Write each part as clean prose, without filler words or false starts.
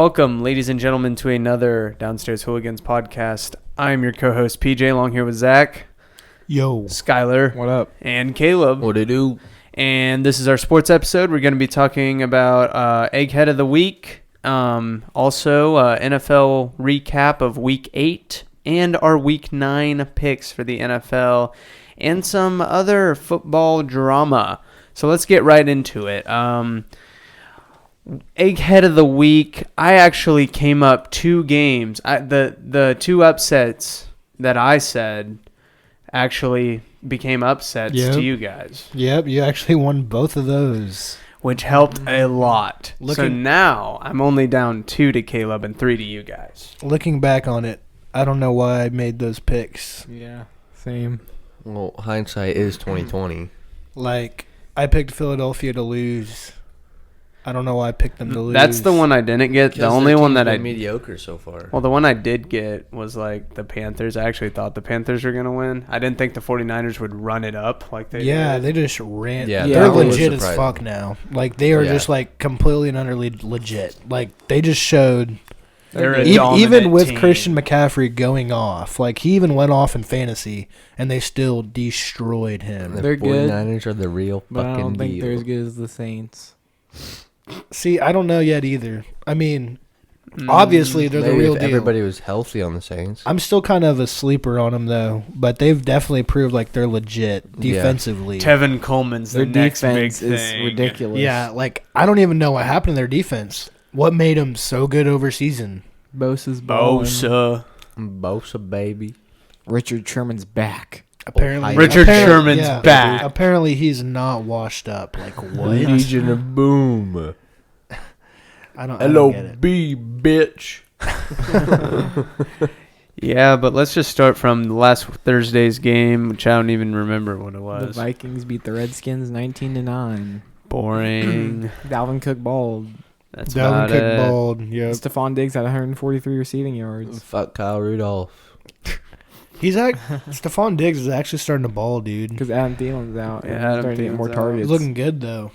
Welcome, ladies and gentlemen, to another Downstairs Hooligans podcast. I'm your co-host, PJ, along here with Zach. Yo. Skylar. What up? And Caleb. What do you do? And this is our sports episode. We're going to be talking about Egghead of the Week, also NFL recap of Week 8, and our Week 9 picks for the NFL, and some other football drama. So let's get right into it. Egghead of the Week, I actually came up 2 games. The 2 upsets that I said actually became upsets to you guys. Yep, you actually won both of those. Which helped a lot. So now I'm only down 2 to Caleb and 3 to you guys. Looking back on it, I don't know why I made those picks. Yeah, same. Well, hindsight is 2020. Like, I picked Philadelphia to lose. I don't know why I picked them to lose. That's the one I didn't get. The only one that I mediocre so far. Well, the one I did get was like the Panthers. I actually thought the Panthers were going to win. I didn't think the 49ers would run it up like they did. Yeah, they just ran. Yeah, they're that was legit as surprising. fuck now. Like, they are just like completely and utterly legit. Like, they just showed. They're a Even with team. Christian McCaffrey going off, like, he even went off in fantasy, and they still destroyed him. The They're good, 49ers are the real but fucking I don't think deal. they're as good as the Saints. See, I don't know yet either. I mean, obviously they're Maybe the real if deal. everybody was healthy on the Saints. I'm still kind of a sleeper on them, though. But they've definitely proved like they're legit defensively. Tevin Coleman's Their the next big defense is thing. ridiculous. Yeah, like, I don't even know what happened to their defense. What made them so good over season? Bosa's balling. Bosa. baby. Richard Sherman's back. Apparently, Richard Sherman's back. Apparently, he's not washed up. Like, what? Legion of Boom. I don't get it. B, bitch. Yeah, but let's just start from last Thursday's game, which I don't even remember what it The was. Vikings beat the Redskins 19-9. Boring. Dalvin Cook balled. That's Dalvin about Cook it. balled. Yep. Stephon Diggs had 143 receiving yards. Fuck Kyle Rudolph. Stephon Diggs is actually starting to ball, dude. Because Adam Thielen's out. Yeah, and Adam starting to get more Thielen's out. targets. He's looking good, though.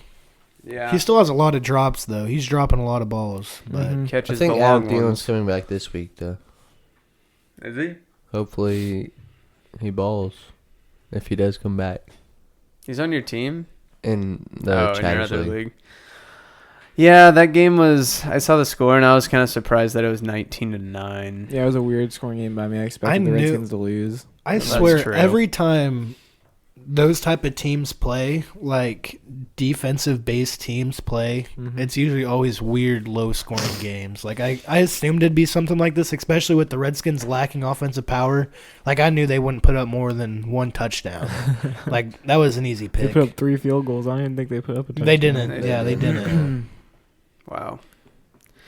Yeah. He still has a lot of drops, though. He's dropping a lot of balls. But Mhm. I Catches think the Adam long Thielen's ones. coming back this week, though. Is he? Hopefully he balls if he does come back He's on your team? in In the your Chatters other League. league. Yeah, that game was. I saw the score and I was kind of surprised that it was 19-9. Yeah, it was a weird scoring game by me. I expected the Redskins to lose. I That's swear, true. every time those type of teams play, like defensive-based teams play, it's usually always weird, low-scoring games. Like, I assumed it'd be something like this, especially with the Redskins lacking offensive power. Like, I knew they wouldn't put up more than 1 touchdown. Like, that was an easy They pick. put up 3 field goals. I didn't think they put up a touchdown. They didn't. They Yeah, they didn't. Wow.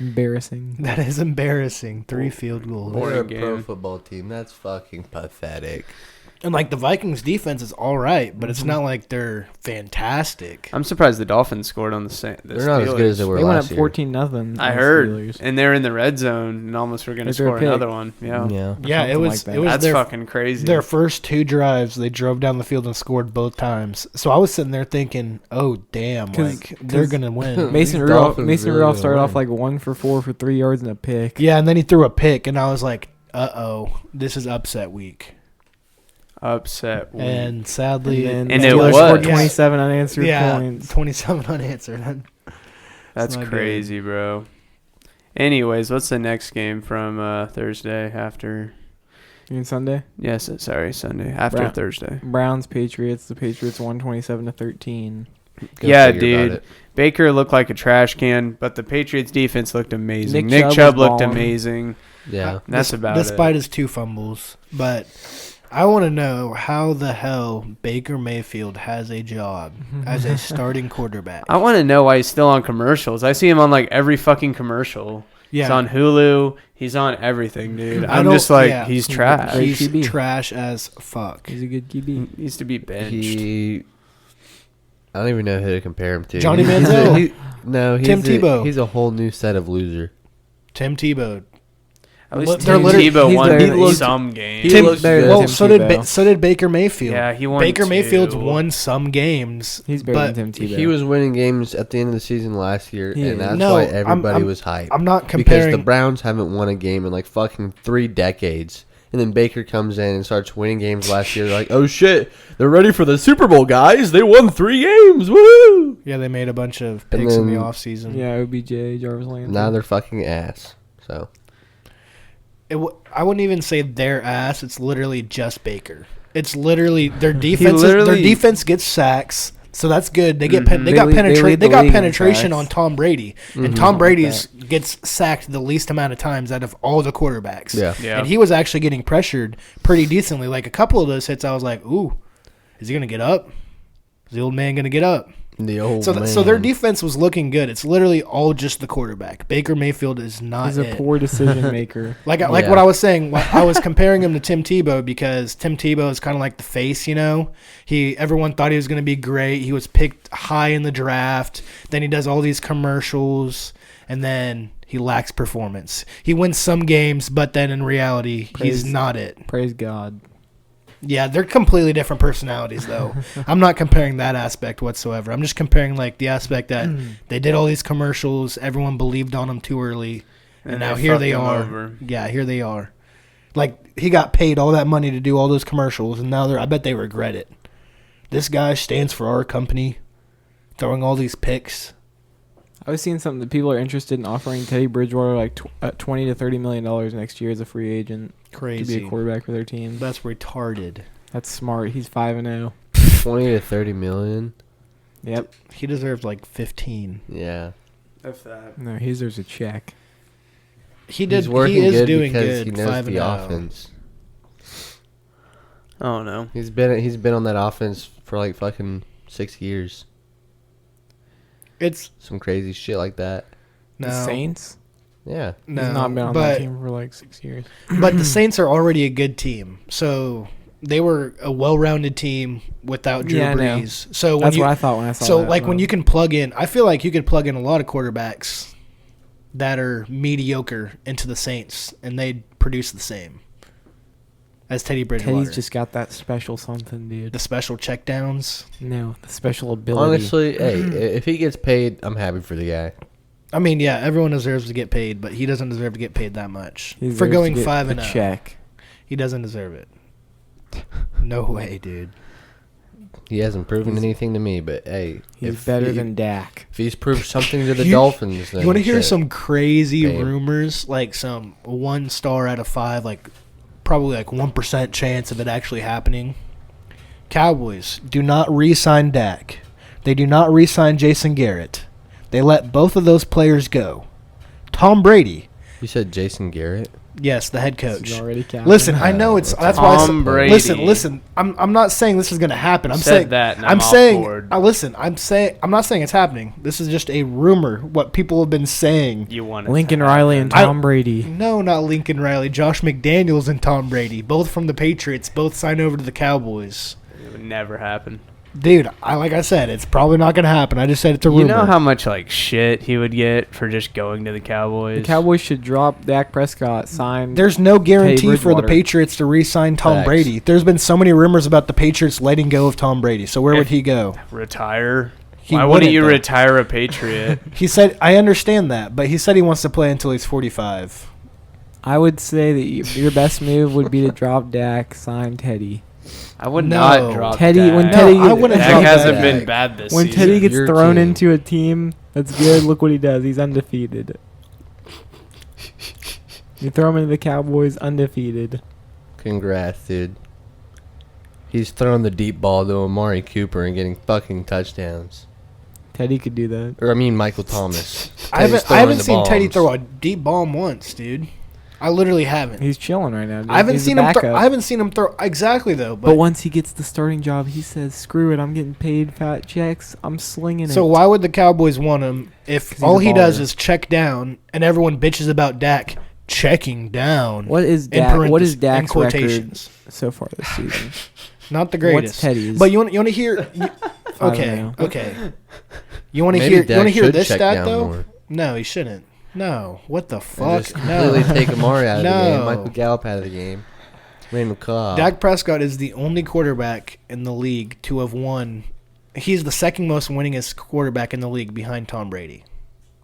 Embarrassing. That is embarrassing. 3 field goals. Boring We're a pro game. football team. That's fucking pathetic. And, like, the Vikings' defense is all right, but it's not like they're fantastic. I'm surprised the Dolphins scored on the They're not as good as they were They went last up year. 14-0. I heard, and they're in the red zone, and almost were going to They threw a score pick. another one. Yeah, Yeah. Yeah, it Something was. like that. It was that's their fucking crazy. Their first 2 drives, they drove down the field and scored both times. So I was sitting there thinking, "Oh damn, like they're gonna win." Mason These Rudolph Dolphins really Rudolph gonna started off win. like 1 for 4 for 3 yards and a pick. Yeah, and then he threw a pick, and I was like, "Uh-oh, this is upset week." upset. And sadly, And And the it Steelers was. scored 27 unanswered yeah, points. 27 unanswered. That's not crazy, bro. Anyways, what's the next game from Thursday after? You mean Sunday? Yes, sorry, Sunday after Brown- Thursday. Browns Patriots. The Patriots won 27-13. Go Yeah, figure about dude. it. Baker looked like a trash can, but the Patriots defense looked amazing. Nick Nick Chubb Chubb was looked balling. amazing. Yeah. That's about Despite it. his 2 fumbles, but I want to know how the hell Baker Mayfield has a job as a starting quarterback. I want to know why he's still on commercials. I see him on like every fucking commercial. Yeah, He's on Hulu. He's on everything, dude. I I'm don't- just like, yeah. he's trash. Great He's QB. trash as fuck. He's a good He QB. needs to be benched. I don't even know who to compare him to. Johnny He's Manziel. Tim Tebow. He's a whole new set of loser. Tim Tebow. At least They're Tim literally- Tebow he's won better- some games. He looks good. Well, Tim so did Tebow. so did Baker Mayfield. Yeah, he won Baker Mayfield's two. won some games. He's better but than Tim Tebow. He was winning games at the end of the season last year, He and is. that's No, why I'm- everybody I'm- was hyped. I'm not because comparing. the Browns haven't won a game in like fucking 3 decades. And then Baker comes in and starts winning games last year. They're like, oh shit, they're ready for the Super Bowl, guys. They won 3 games. Woo! Yeah, they made a bunch of And picks in the then- offseason. Yeah, OBJ, Jarvis Landry. Now they're fucking ass. So I wouldn't even say their ass. It's literally just Baker. It's literally their defense. Their literally- defense gets sacks, so that's good. They get Mhm. they got They lead- they lead They the got league in penetration sacks. on Tom Brady, and Mhm. Tom Like Brady's gets sacked the least amount of times out of all the quarterbacks. yeah, Yeah. And he was actually getting pressured pretty decently. Like a couple of those hits, I was like, "Ooh, is he gonna get up? Is the old man gonna get up?" the old So, man. so their defense was looking good. It's literally all just the quarterback. Baker Mayfield is not He's a it. poor decision maker. Like Yeah. what I was saying, I was comparing him to Tim Tebow because Tim Tebow is kind of like the face, you know. Everyone thought he was going to be great. He was picked high in the draft. Then he does all these commercials, and then he lacks performance. He wins some games, but then in reality, he's Praise- not it. Praise God. Yeah, they're completely different personalities, though. I'm not comparing that aspect whatsoever. I'm just comparing like the aspect that they did all these commercials, everyone believed on them too early, and now here fucked they him are. over. Yeah, here they are. Like he got paid all that money to do all those commercials, and now I bet they regret it. This guy stands for our company, throwing all these picks. I was seeing something that people are interested in offering Teddy Bridgewater like $20 to $30 million next year as a free agent to Crazy. be a quarterback for their team. That's retarded. That's smart. He's 5-0. 20 to 30 million. Yep. He deserves like 15. Yeah, If that. No, he deserves a check. He did. he's working He is good doing because good. he knows 5 the and oh. offense. Oh no. He's been on that offense for like fucking 6 years. It's Some crazy shit like that. no, The Saints? no, Yeah, He's not been on that team for like 6 years. But the Saints are already a good team, so they were a well-rounded team without Drew Yeah, I know. Brees. So when That's you, what I thought when I saw so that. like when you can plug in, I feel like you could plug in a lot of quarterbacks that are mediocre into the Saints, and they'd produce the same as Teddy Bridgewater. Teddy's just got that special something, dude. the special checkdowns. No, the special ability. honestly, hey, if he gets paid, I'm happy for the guy. I mean, yeah, everyone deserves to get paid, but he doesn't deserve to get paid that much He for deserves going to get 5 the and 0. check. He doesn't deserve it. No way, dude. He hasn't proven anything to me, but hey, He's if better he- than Dak. if he's proved something to the You- Dolphins. Then You want to hear shit. some crazy Damn. rumors? Like some 1 star out of 5, like probably like 1% chance of it actually happening. Cowboys do not re-sign Dak. They do not re-sign Jason Garrett. They let both of those players go. Tom Brady, You said Jason Garrett? yes, the head He's coach. already captain. Listen, I know it's that's why I Tom said, Brady. listen. I'm not saying this is going to happen. I'm Said saying that and I'm I'm off saying board. listen. I'm not saying it's happening. This is just a rumor. What people have been saying. You want Lincoln Riley and Tom Brady. No, not Lincoln Riley. Josh McDaniels and Tom Brady, both from the Patriots, both signed over to the Cowboys. It would never happen. Dude, like I said, it's probably not going to happen. I just said it's a rumor. You know how much like shit he would get for just going to the Cowboys. The Cowboys should drop Dak Prescott, sign. There's no guarantee for the Bridgewater. Patriots to re-sign Tom Facts. Brady. There's been so many rumors about the Patriots letting go of Tom Brady. So where would If- he go? retire. He Why wouldn't wouldn't, you though. retire a Patriot? He said, I understand that, but he said he wants to play until he's 45. I would say that your best move would be to drop Dak, sign Teddy. I would No. not drop Teddy- Dak. when No, Teddy- I wouldn't Dak drop hasn't Dak. been bad this When season. Teddy gets Your thrown team. into a team that's good, look what he does. He's undefeated. You throw him into the Cowboys, undefeated. Congrats, dude. He's throwing the deep ball to Amari Cooper and getting fucking touchdowns. Teddy could do that. Or I mean Michael Thomas. I Teddy's haven't throwing the seen Teddy bombs. throw a deep bomb once, dude. I literally haven't. He's chilling right now. Dude. I haven't He's seen the him. backup. I haven't seen him throw exactly though. But once he gets the starting job, he says, "Screw it! I'm getting paid fat checks. I'm slinging so it." why would the Cowboys want him if 'Cause he's all a he does baller. is check down and everyone bitches about Dak checking down? What is in Dak? What parentheses- is in Dak's record quotations? so far this season? Not the greatest. What's Teddy's? But you want to hear? Okay, 5-0. okay. You want to Maybe hear? You Dak want to hear should this check stat down though? more. No, he shouldn't. No. What the And fuck? just completely No. take Amari out of the game. No. Michael Gallup out of the game. Randall Cobb. Dak Prescott is the only quarterback in the league to have won. He's the second most winningest quarterback in the league behind Tom Brady.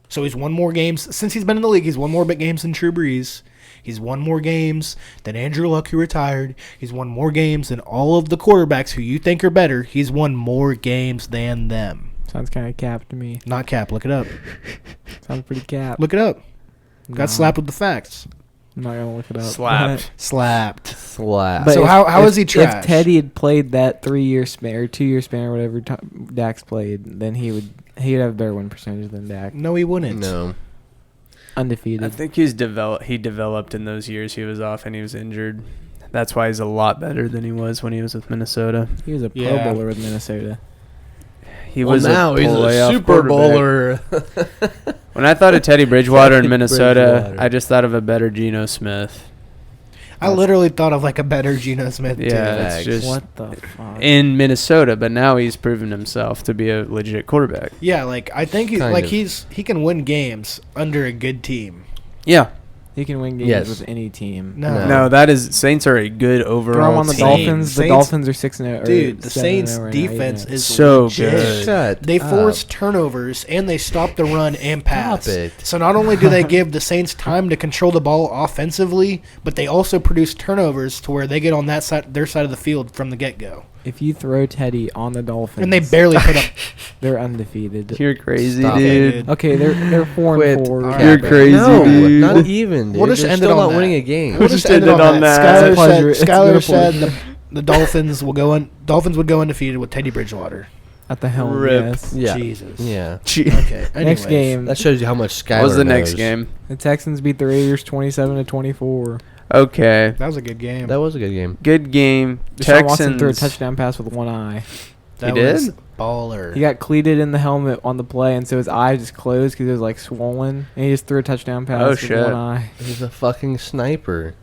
So he's won more games. Since he's been in the league, he's won more games than Drew Brees. He's won more games than Andrew Luck, who retired. He's won more games than all of the quarterbacks who you think are better. He's won more games than them. Sounds kind of cap to me. Not cap. Look it up. Sounds pretty cap. Look it up. No, Got slapped with the facts. I'm not gonna look it up. Slapped. Slapped. Slap. But So how is he trash? If Teddy had played that 3-year span or 2-year span or whatever Dak's played, then he'd have a better win percentage than Dak. No, he wouldn't. No. Undefeated. I think he developed in those years he was off and he was injured. That's why he's a lot better than he was when he was with Minnesota. He was a Pro Yeah. Bowler with Minnesota. He Well, was now he's a playoff Super quarterback. Bowler. When I thought of Teddy Bridgewater in Teddy Minnesota, Bridgewater. I just thought of a better Geno Smith. I literally thought of like a better Geno Smith. Yeah, too. it's Facts. just What the fuck? in Minnesota, but now he's proven himself to be a legit quarterback. Yeah, like I think Kind like of. he can win games under a good team. Yeah. He can win games Yes. with any team. No. No, that is Saints are a good overall Throw him on the team. Dolphins. The Saints- Dolphins are 6-0. Dude, the Saints right now, defense 8-0. is So legit. good. Shut They up. force turnovers and they stop the run and pass. Stop it. So not only do they give the Saints time to control the ball offensively, but they also produce turnovers to where they get on that side, their side of the field from the get go, If you throw Teddy on the Dolphins, and they barely put up. they're undefeated. You're crazy, Stop it, dude. dude. Okay, they're 4-4. Quit. Alright. You're crazy, No, dude. not even, dude. We'll just They're end it still on not that. winning a game. We'll just just end it ended on on that. that. It's a pleasure. It's Skyler been a said pleasure. the Dolphins will go in. Dolphins would go undefeated with Teddy Bridgewater. At the helm, Rip. yes. Yeah. Jesus. Yeah. Okay. Next anyways. game, That shows you how much Skyler What was the next knows. game? the Texans beat the Raiders 27-24. Okay. That was a good game. That was a good game. Good game. Deshaun Watson threw a Texans. touchdown pass with one eye. That He was did? baller. He got cleated in the helmet on the play, and so his eye just closed because it was like swollen, and he just threw a touchdown pass Oh, with shit. one eye. He's a fucking sniper.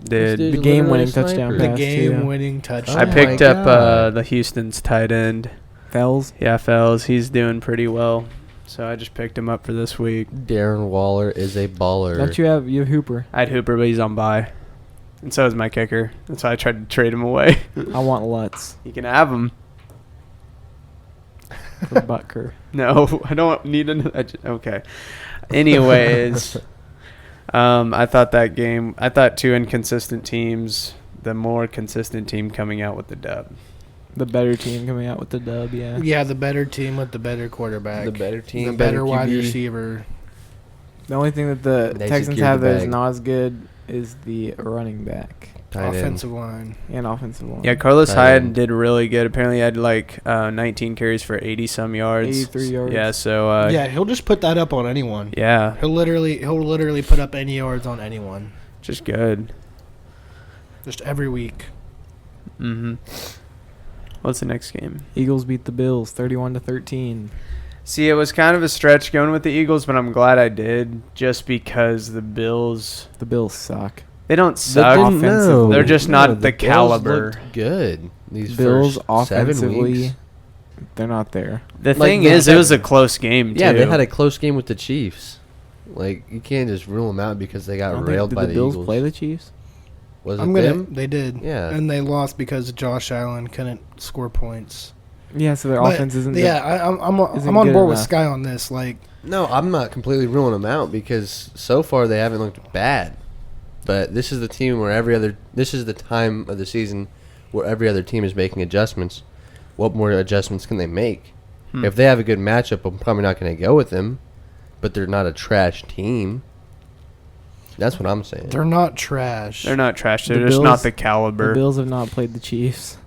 Dude. Dude, The He's game-winning literally a touchdown sniper. the pass, game-winning Oh touchdown. I my picked up God. the Houston's tight end. Fells. Yeah, Fells. He's doing pretty well. So I just picked him up for this week. Darren Waller is a baller. Don't you have Hooper? I had Hooper, but he's on bye. And so is my kicker. That's why I tried to trade him away. I want Lutz You can have him. for Butker. No, I don't need another. Okay. Anyways, I thought two inconsistent teams, the more consistent team coming out with the dub. The better team coming out with the dub, yeah. Yeah, the better team with the better quarterback. The better team, The better wide QB. receiver. The only thing that the They Texans secured have the that is bag. not as good is the running back Tight end. Offensive line. and offensive line. Yeah, Carlos Tight Hyde end. did really good. Apparently, he had like 19 carries for 80-some yards. 83 yards. Yeah, so Yeah, he'll just put that up on anyone. yeah, He'll literally put up any yards on anyone. just good. Just every week. Mm-hmm. What's the next game? Eagles beat the Bills 31-13. See, it was kind of a stretch going with the Eagles, but I'm glad I did, just because the Bills, The Bills suck. they don't They suck. didn't- no, They're just no, not the Bills caliber. looked good. These Bills first 7 offensively, weeks. they're not there. The Like thing the is, it was a Texans. close game, too. Yeah, they had a close game with the Chiefs. Like, you can't just rule them out because they I got don't think- railed did by the Bills Eagles. play the Chiefs? Was it them? They did. Yeah. And they lost because Josh Allen couldn't score points. Yeah, so their But, offense isn't. Yeah, I'm isn't on good board with enough. Sky on this. Like, No, I'm not completely ruling them out because so far they haven't looked bad. But this is the team where this is the time of the season where every other team is making adjustments. What more adjustments can they make? If they have a good matchup, I'm probably not going to go with them. But they're not a trash team. That's what I'm saying. they're not trash. They're not trash. They're The just Bills- not the The caliber. Bills have not played the Chiefs.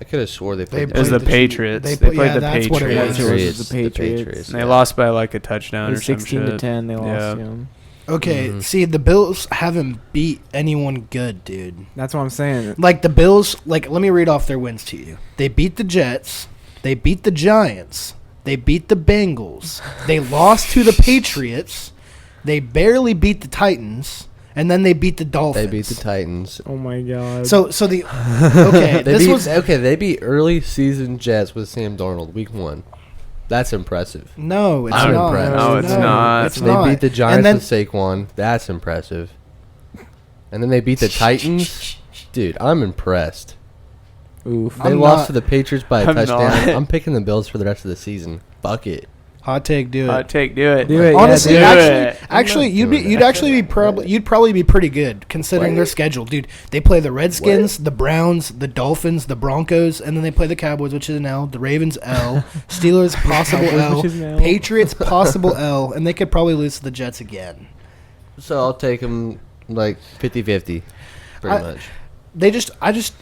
I could have swore they They played It was played the the Chiefs. Patriots. They They put- played yeah, the that's what it Patriots. was. It was the Patriots. And they lost by like a touchdown It or was some 16-10. shit. They lost Yeah. to them. Okay, Mhm. see, the Bills haven't beat anyone good, dude. That's what I'm saying. Like, the Bills, like, let me read off their wins to you. They beat the Jets. They beat the Giants. They beat the Bengals. They lost to the Patriots. They barely beat the Titans. And then they beat the They Dolphins. beat the Titans. Oh my god. So the okay, They this beat, was they beat early season Jets with Sam Darnold week 1. That's impressive. No, it's I'm not. impressed. No, it's not. It's They not. beat the Giants And then, with Saquon. That's impressive. And then they beat the Titans. Dude, I'm impressed. Oof. They I'm lost not- to the Patriots by a I'm touchdown. not. I'm picking the Bills for the rest of the season. Fuck it. hot take, do it. Hot take, do it. Do it. Honestly, do actually, it. actually, I'm not you'd be, doing you'd that. actually be you'd probably be pretty good considering their schedule, dude. They play the Redskins, the Browns, the Dolphins, the Broncos, and then they play the Cowboys, which is an L. The Ravens L. Steelers possible Cowboys, L. which is an L. Patriots possible L, and they could probably lose to the Jets again. So I'll take them like 50-50, pretty much.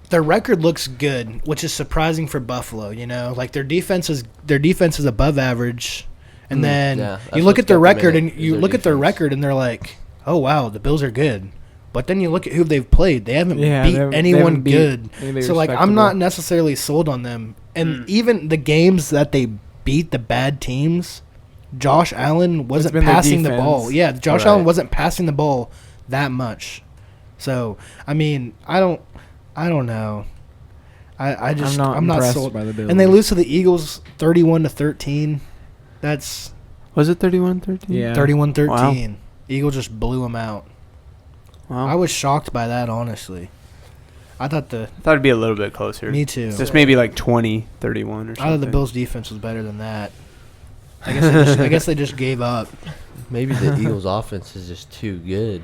Their record looks good, which is surprising for Buffalo. You know, like their defense is above average, and then yeah, that's you look what's at their kept them record in and it, you is look their at their defense. record and they're like, oh wow, the Bills are good. But then you look at who they've played; they haven't Yeah, beat they anyone haven't beat good. anybody So like, I'm respectable. not necessarily sold on them. And even the games that they beat the bad teams, Josh Allen wasn't been their passing the defense. ball. Yeah, Josh Right. Allen wasn't passing the ball that much. So I mean, I don't know. I'm not impressed sold. by the Bills. And they lose to the Eagles 31-13. That's Was it 31-13? Yeah. 31-13. Eagles just blew them out. Wow. I was shocked by that, honestly. I thought it'd be a little bit closer. me too. Just maybe like 20-31 or something. I thought the Bills' defense was better than that. I guess they just gave up. Maybe the Eagles' offense is just too good.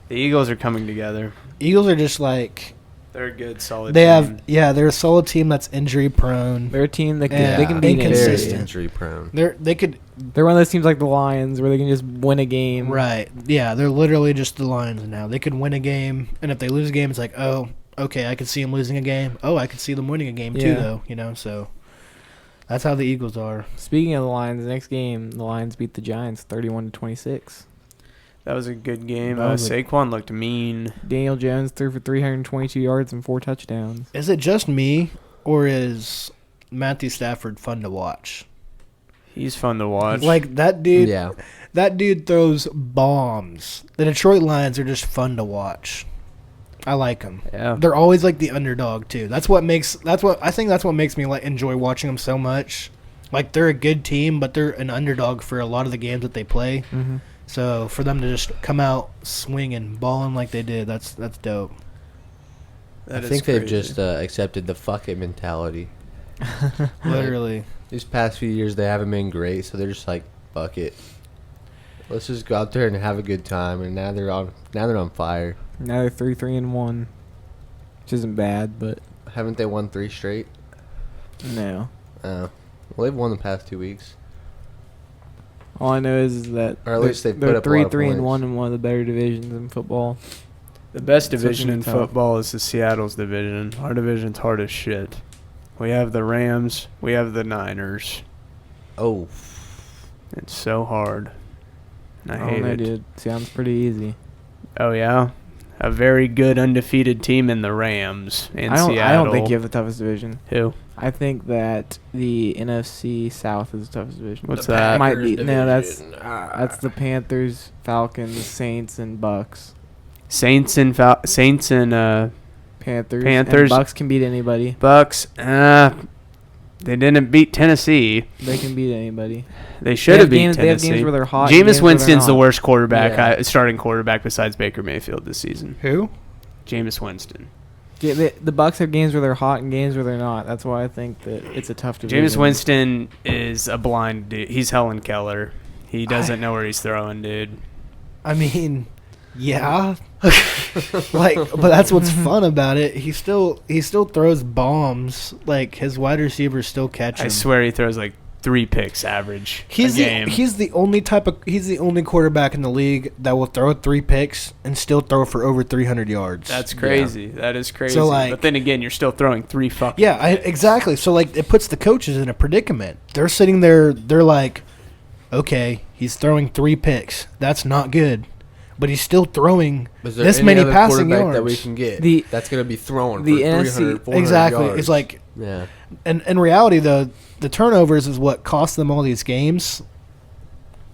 The Eagles are coming together. Eagles are just like They're a good, solid they team. have. They're a solid team that's injury prone. They're a team that Yeah. they can beat Very Inconsistent. inconsistent. injury prone. They could They're one of those teams like the Lions where they can just win a game. right. Yeah, they're literally just the Lions now. They could win a game, and if they lose a game, it's like, oh, okay, I could see them losing a game. Oh, I could see them winning a game too, Yeah. though. You know, so that's how the Eagles are. Speaking of the Lions, the next game, the Lions beat the Giants 31-26. That was a good game. That was a- Saquon looked mean. Daniel Jones threw for 322 yards and 4 touchdowns. Is it just me, or is Matthew Stafford fun to watch? He's fun to watch. Like that dude. Yeah. That dude throws bombs. The Detroit Lions are just fun to watch. I like them. yeah. They're always like the underdog too. That's what makes me like enjoy watching them so much. Like they're a good team, but they're an underdog for a lot of the games that they play. Mm-hmm. So for them to just come out swinging, balling like they did, that's dope. I think they've just accepted the fuck it mentality. Literally. These past few years, they haven't been great, so they're just like, fuck it. Let's just go out there and have a good time. And now they're on fire. Now they're 3-3-1, which isn't bad, but Haven't they won 3 straight? no. Well, they've won the past 2 weeks. All I know is that Or at least they've put they're up a lot of 3-3-1 points. in one of the better divisions in football. The best So it's division gonna in be tough. football is the Seattle's division. Our division's hard as shit. We have the Rams. We have the Niners. Oh, It's so hard. And I I don't hate know, it. dude. Sounds pretty easy. Oh, yeah? A very good undefeated team in the Rams in I Seattle. don't think you have the toughest division. Who? I think that the NFC South is the toughest division. What's The that? Might be. Packers No, division. that's the Panthers, Falcons, Saints, and Bucks. Saints and Panthers. Panthers. And Bucks can beat anybody. Bucks. They didn't beat Tennessee. They can beat anybody. They should have beat They have Tennessee. games where they're hot. and Jameis games where they're Winston's the not. worst quarterback, Yeah. starting quarterback besides Baker Mayfield this season. Who? Jameis Winston. Yeah, the Bucks have games where they're hot and games where they're not. That's why I think that it's a tough division. Jameis Winston is a blind dude. He's Helen Keller. He doesn't know where he's throwing, dude. I mean, yeah. Like, but that's what's fun about it. He still throws bombs. Like his wide receivers still catch him. I swear he throws like 3 picks average He's a the game. he's the only quarterback in the league that will throw 3 picks and still throw for over 300 yards. That's crazy. That is crazy. So, like- but then again, you're still throwing 3 fucking yeah, exactly. So like it puts the coaches in a predicament. They're sitting there. They're like, okay, he's throwing 3 picks. That's not good, but he's still throwing is there this any many other passing quarterback yards. that we can get The- that's going to be throwing the for 300, NFC 400 Exactly. yards? It's like, Yeah. and in reality, the turnovers is what cost them all these games,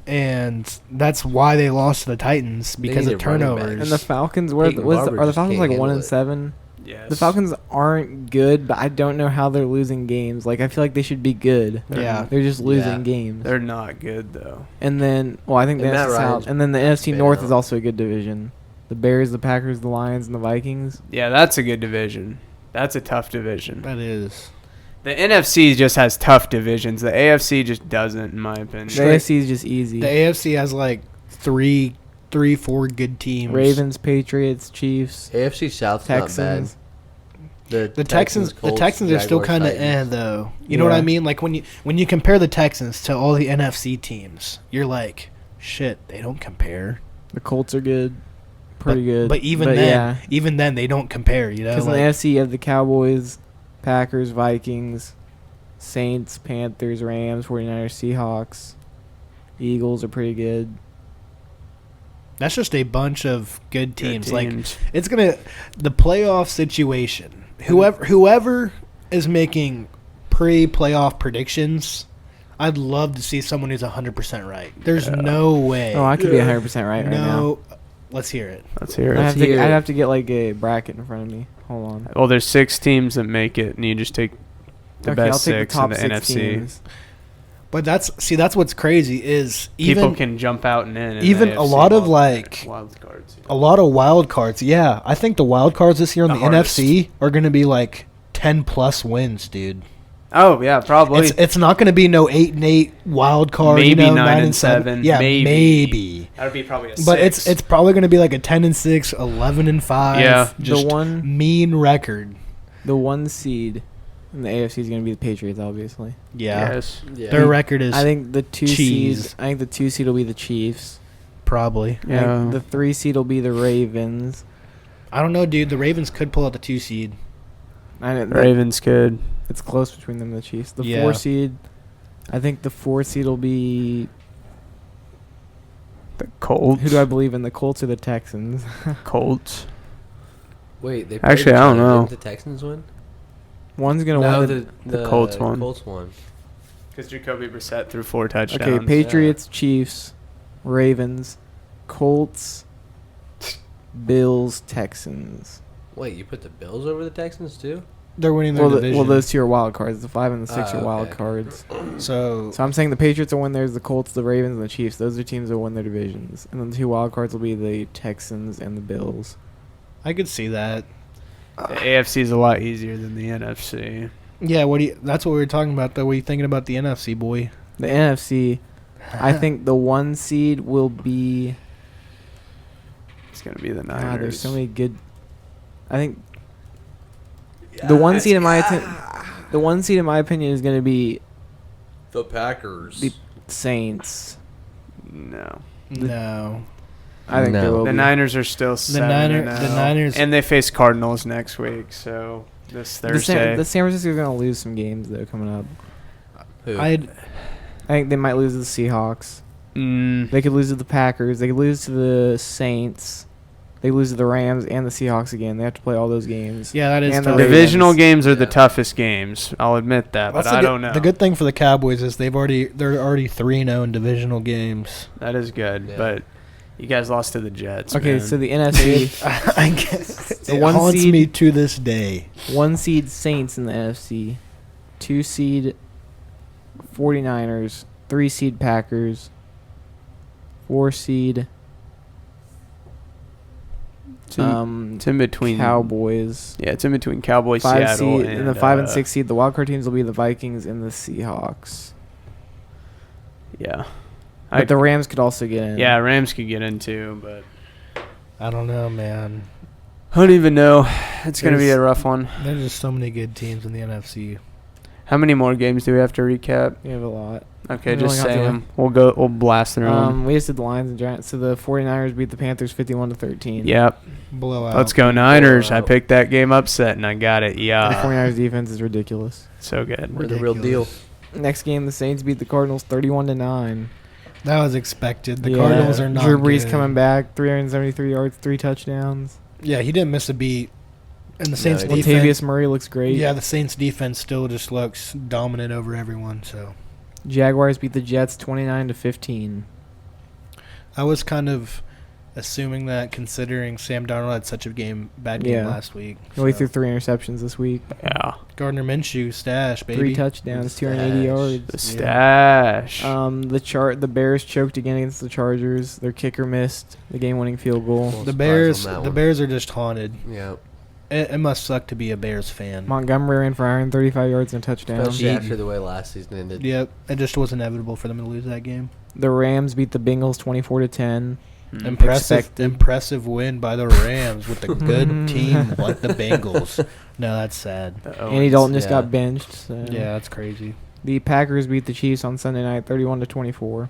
and that's why they lost to the Titans because need of a running back. turnovers. And the Falcons, where Peyton are Barber the just Falcons can't like handle 1-7? Yes. The Falcons aren't good, but I don't know how they're losing games. Like, I feel like they should be good. Yeah. They're just losing Yeah. games. They're not good though. And then, well, I think the And Matt NFC Ryan's South, and then the NFC been North out. is also a good division. The Bears, the Packers, the Lions, and the Vikings. Yeah, that's a good division. That's a tough division. That is. The NFC just has tough divisions. The AFC just doesn't, in my opinion. The AFC is just easy. The AFC has like three, 4 good teams. Ravens, Patriots, Chiefs, AFC South's Texans. not bad. The Texans Colts, are still Jaguars, kind of Titans. though. You know what I Yeah. mean? Like when you compare the Texans to all the NFC teams, you're like, shit, they don't compare. The Colts are good, pretty good. But even then, they don't compare. You know, because in the AFC you have the Cowboys, Packers, Vikings, Saints, Panthers, Rams, 49ers, Seahawks, Eagles are pretty good. that's just a bunch of good Good teams. Like teams. it's the playoff situation. Whoever is making pre-playoff predictions, I'd love to see someone who's 100% right. There's no way. Oh, I could be 100% right now. no. Let's hear it. Let's hear I'd it. I'd have to get like a bracket in front of me. Hold on. Well, there's 6 teams that make it, and you just take the Okay, I'll best take 6 the top in the 6 NFC. teams. But that's what's crazy is People even can jump out and in. even the a AFC lot of, like, wild cards. a lot of wild cards. Yeah, I think the wild cards this year in The the hardest. NFC are going to be like 10 plus wins, dude. Oh yeah, probably. It's not going to be no 8-8 wild card. Maybe you know, 9-7. Yeah, Maybe. maybe. That would be probably a But 6. it's probably going to be like a 10-6, 11-5. Yeah. just mean record. The one seed in the AFC is going to be the Patriots, obviously. Yeah, Yes. Yeah. their record is I think the 2 cheese. seed. I think the 2 seed will be the Chiefs. probably. I think Yeah. the 3 seed will be the Ravens. I don't know, dude. The Ravens could pull out the 2 seed. Ravens could. It's close between them and the Chiefs. The Yeah. 4 seed. I think the 4 seed will be. The Colts. Who do I believe in? The Colts or the Texans? Colts. Wait, they Actually, played I don't each other. know. Didn't the Texans win? One's gonna No, win. the Colts won. Colts won. Because Jacoby Brissett threw 4 touchdowns. Okay, Patriots, Chiefs, Ravens, Colts, Bills, Texans. Wait, you put the Bills over the Texans too? They're winning their Well, division. those 2 are wild cards. The 5 and the 6 Oh, are wild okay. cards. so So I'm saying the Patriots will win theirs, the Colts, the Ravens, and the Chiefs. Those are teams that will win their divisions. And then the 2 wild cards will be the Texans and the Bills. I could see that. The AFC is a lot easier than the NFC. Yeah, that's what we were talking about though. What are you thinking about the NFC, boy? The NFC, I think the 1 seed will be. It's going to be the Niners. God, there's so many good. I think the 1 seed in my the 1 seed in my opinion is going to be The Packers. the Saints. No. No. I think they No. will The be. Niners are still 7-0. The Niners. And they face Cardinals next week, so this Thursday. The San Francisco is going to lose some games though coming up. Who? I think they might lose to the Seahawks. Mm, They could lose to the Packers. They could lose to the Saints. They lose to the Rams and the Seahawks again. They have to play all those games. yeah, that is And the tough. Ravens. divisional games are the Yeah. toughest games. I'll admit that, but That's I the don't know. The good thing for the Cowboys is they're already 3-0 in divisional games. That is good, Yeah. but you guys lost to the Jets. Okay, man. so the NFC, I guess The it one haunts seed- me to this day. 1 seed Saints in the NFC, 2 seed 49ers, 3 seed Packers, 4 seed it's in between Cowboys. Yeah, it's in between Cowboys, 5 Seattle, seed and and the 5 and 6 seed. The wild card teams will be the Vikings and the Seahawks. Yeah, But the Rams could also get in. yeah, Rams could get in too, but I don't know, man. I don't even know. It's gonna be There's- a rough one. There's just so many good teams in the NFC. How many more games do we have to recap? We have a lot. Okay, We just only got say to- them. We'll blast through them. We just did the Lions and Giants. So the 49ers beat the Panthers 51-13. Yep. Blowout. Let's go Niners. I Blowout. picked that game upset and I got it. The Yeah. 49ers defense is ridiculous. So good. We're the real deal. Ridiculous. Next game, the Saints beat the Cardinals 31-9. That was expected. The Yeah. Cardinals are not Drew Brees good. coming back, 373 yards, 3 touchdowns. Yeah, he didn't miss a beat. And the Saints he defense. Latavius Murray looks great. Yeah, the Saints defense still just looks dominant over everyone. So Jaguars beat the Jets 29-15. that was kind of assuming that considering Sam Darnold had such a bad game last week. He only threw 3 interceptions this week. Yeah. Gardner Minshew stash, baby. 3 touchdowns, 280 yards. The stash. The Bears choked again against the Chargers. Their kicker missed the game-winning field goal. The Bears are just haunted. Yeah. It must suck to be a Bears fan. Montgomery ran for 135 yards and a touchdown. Especially after the way last season ended. Yep, it just was inevitable for them to lose that game. The Rams beat the Bengals 24-10. Impressive win by the Rams with a good team like the Bengals. No, that's sad. Andy Dalton just got benched. So. Yeah, that's crazy. The Packers beat the Chiefs on Sunday night 31-24.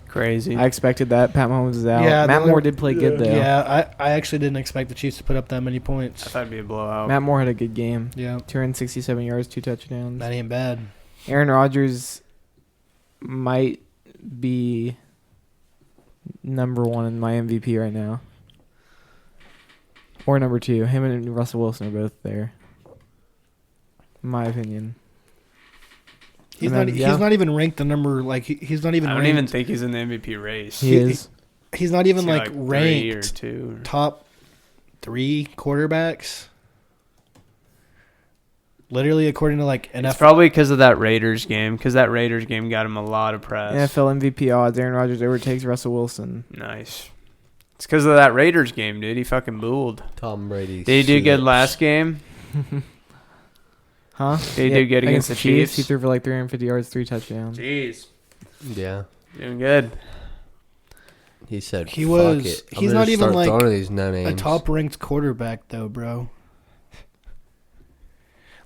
Crazy. I expected that. Pat Mahomes is out. Yeah, Matt Moore did play good, though. Yeah, I actually didn't expect the Chiefs to put up that many I points. thought it'd be a blowout. Matt Moore had a good game. Yeah, 267 yards, 2 touchdowns. that ain't bad. Aaron Rodgers might be number 1 in my MVP right now. Or number 2. Him and Russell Wilson are both there. In my opinion. He's not even ranked the number, like, he's not even I don't ranked. even think he's in the MVP race. He is. He's not even, Is he like 3 ranked or 2? top 3 quarterbacks. Literally, according to, like, NFL. It's probably because of that Raiders game, because that Raiders game got him a lot of press. NFL MVP odds. Aaron Rodgers overtakes Russell Wilson. Nice. It's because of that Raiders game, dude. He fucking bulled. Tom Brady. Did he do good last game? Huh? Did he do good against the Chiefs? He threw for like 350 yards, 3 touchdowns. Jeez. Yeah. Doing good. He said, He fuck was- it. I'm he's gonna not even, start like, throwing these no-names. A top-ranked quarterback, though, bro.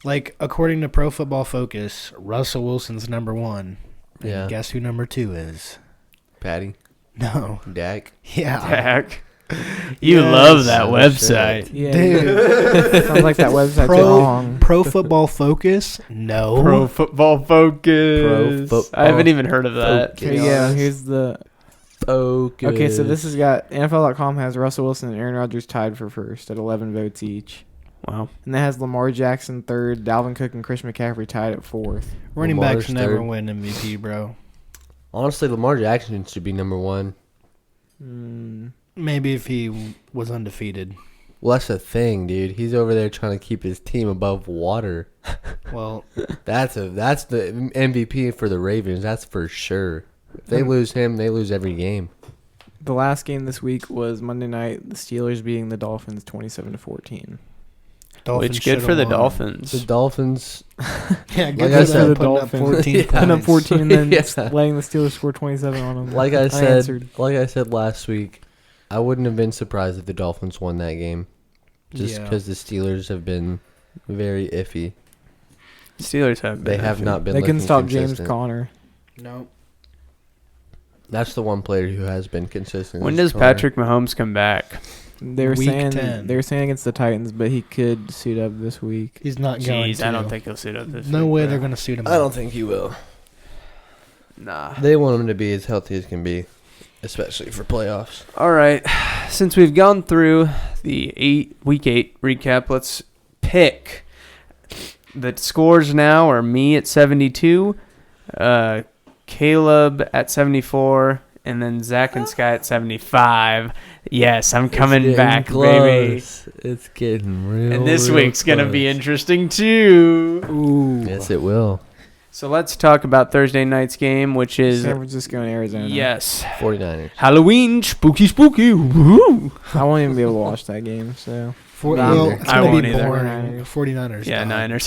Like, according to Pro Football Focus, Russell Wilson's number 1. And Yeah. guess who number 2 is? Patty. No. Dak. Yeah. Dak. You Yes. love that Oh, website. Yeah, Dude. sounds like that website's wrong. Pro Football Focus? No. Pro Football Focus. Football I haven't even heard of that. Here you go. Here's the. Focus. Okay, so this has got NFL.com has Russell Wilson and Aaron Rodgers tied for first at 11 votes each. Wow. And that has Lamar Jackson third, Dalvin Cook and Chris McCaffrey tied at fourth. Running Lamar's backs never third. win MVP, bro. Honestly, Lamar Jackson should be number 1. Maybe if he was undefeated. Well, that's the thing, dude. He's over there trying to keep his team above water. Well, That's the MVP for the Ravens. That's for sure. If they lose him, they lose every game. The last game this week was Monday night. The Steelers beating the Dolphins 27-14. Dolphins Which good for the should've won. Dolphins. The Dolphins. Yeah, good Like for I them said, putting up Dolphins. 14 Yeah. Putting up points. 14 and then Yeah. letting the Steelers score 27 on them. Like I Unanswered. said last week, I wouldn't have been surprised if the Dolphins won that game. Just Yeah. because the Steelers have been very iffy. Steelers have They been have iffy. not been They couldn't looking stop James consistent. Conner. No. That's the one player who has been consistent. When is does Conner. Patrick Mahomes come back? They were Week saying 10. they were saying against the Titans, but he could suit up this week. He's not going Jeez, to. I don't think he'll suit up this No week, way bro. they're going to suit him. I don't think he will. Nah. They want him to be as healthy as can be, especially for playoffs. All right. Since we've gone through the week 8 recap, let's pick. The scores now are me at 72, Caleb at 74, and then Zach and Sky at 75. Yes, I'm coming back, baby. It's getting real. And this real week's going to be close. interesting, too. Ooh. Yes, it will. So let's talk about Thursday night's game, which is, San Francisco and Arizona. yes, 49ers. Halloween, spooky. Woo! I won't even be able to watch that game, so. Well, it's I going won't to be either. boring. 49ers. Yeah, dog. Niners.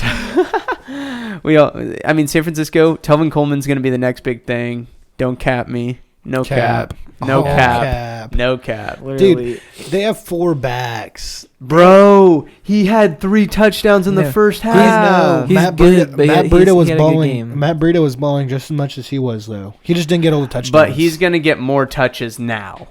San Francisco, Telvin Coleman's going to be the next big thing. Don't cap me. No cap. No Oh, cap. No cap. Literally. They have 4 backs. Bro, he had 3 touchdowns in the No. first He's half. He's Matt good, Breida, but Matt he Breida was had a good balling. game. Matt Breida was balling just as much as he was, though. He just didn't get all the touchdowns. But he's going to get more touches now.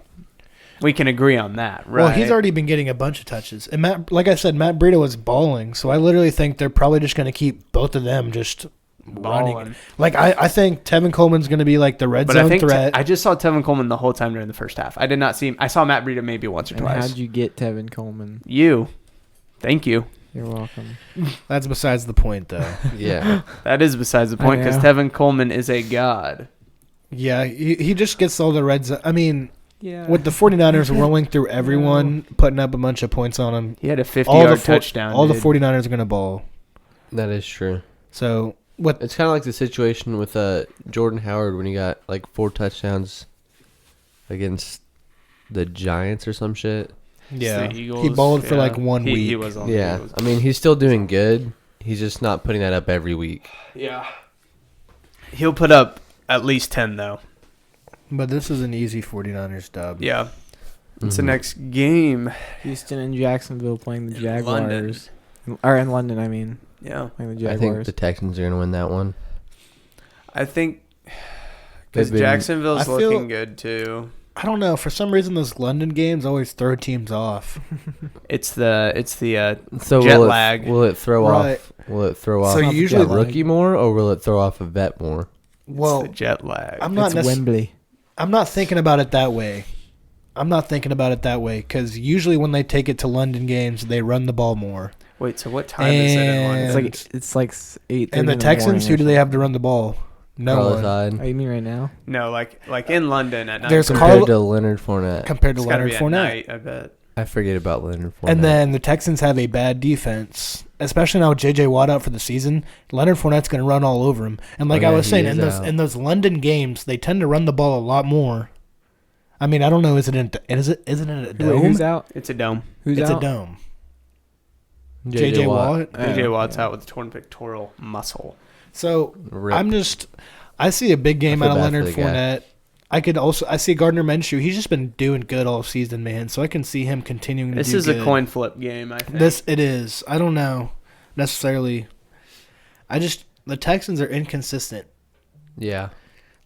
We can agree on that, right? Well, he's already been getting a bunch of touches. And Matt, like I said, Matt Breida was balling. So I literally think they're probably just going to keep both of them just running. balling. Like I think Tevin Coleman's going to be like the red But I zone think threat. I just saw Telvin Coleman the whole time during the first half. I did not see him. I saw Matt Breida maybe once or And twice. how'd you get Tevin Coleman? You. Thank you. You're welcome. That's besides the point, though. Yeah. That is besides the point because know. Tevin Coleman is a god. Yeah, he just gets all the red zone. I mean, Yeah. with the 49ers rolling through everyone, putting up a bunch of points on them, He had a 50-yard touchdown. all the dude. 49ers are going to ball. That is true. So, what? It's kind of like the situation with Jordan Howard when he got like 4 touchdowns against the Giants or some shit. Yeah, the Eagles, he balled for like 1 week. He was on the Yeah, Eagles. I mean he's still doing good. He's just not putting that up every week. Yeah. He'll put up at least 10 though. But this is an easy 49ers dub. Yeah. It's the Mhm. next game. Houston and Jacksonville playing the In Jaguars. Or in London, I mean. Yeah. Playing the I Jaguars. think the Texans are gonna win that one. I think because They've been- Jacksonville's I feel- looking good too. I don't know. For some reason, those London games always throw teams off. It's the So jet will lag. Will it throw Right. off? Will it throw So off usually a rookie more, or will it throw off a vet more? Well, it's the jet lag. I'm not it's Wembley. I'm not thinking about it that way. Because usually when they take it to London games, they run the ball more. Wait, so what time is it in London? It's like 8:30 And the Texans, who do they have to run the ball? No Carlos one. Hyde. Oh, you mean right now? No, like in London at night. There's Compared Carl- to Leonard Fournette. Compared to It's gotta Leonard be at Fournette. night, I bet. I forget about Leonard Fournette. And then the Texans have a bad defense, especially now with J.J. Watt out for the season. Leonard Fournette's going to run all over him. And like Oh, I yeah, was he saying, is out. in those London games, they tend to run the ball a lot more. I mean, I don't know. Is it in a dome? Who's out? It's a dome. Who's It's out? a dome. J.J. Watt. JJ Watt's yeah. out with a torn pectoral muscle. So Rip. I see a big game I feel out of bad for Leonard the guy. Fournette. I see Gardner Minshew. He's just been doing good all season, man. So I can see him continuing to This do is good. a coin flip game, I think. It is. I don't know necessarily. The Texans are inconsistent. Yeah,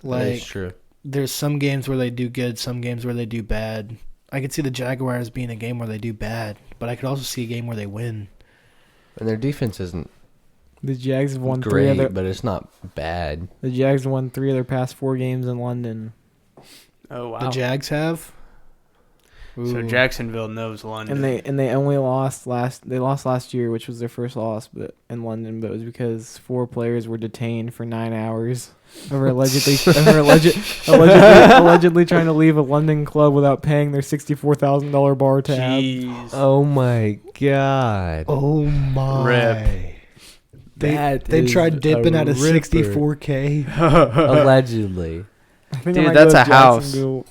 that Like is true. there's some games where they do good, some games where they do bad. I could see the Jaguars being a game where they do bad, but I could also see a game where they win. And their defense isn't The Jags have won great, but it's not bad. The Jags won 3 of their past 4 games in London. Oh wow. The Jags have. So Ooh. Jacksonville knows London. And they only lost last year, which was their first loss, but in London, but it was because 4 players were detained for 9 hours over allegedly trying to leave a London club without paying their $64,000 bar tab. Jeez. Oh my god! Oh my! Rip. They tried dipping out of ripper. $64K. Allegedly, I think I Dude, might that's go a to house. Jacksonville.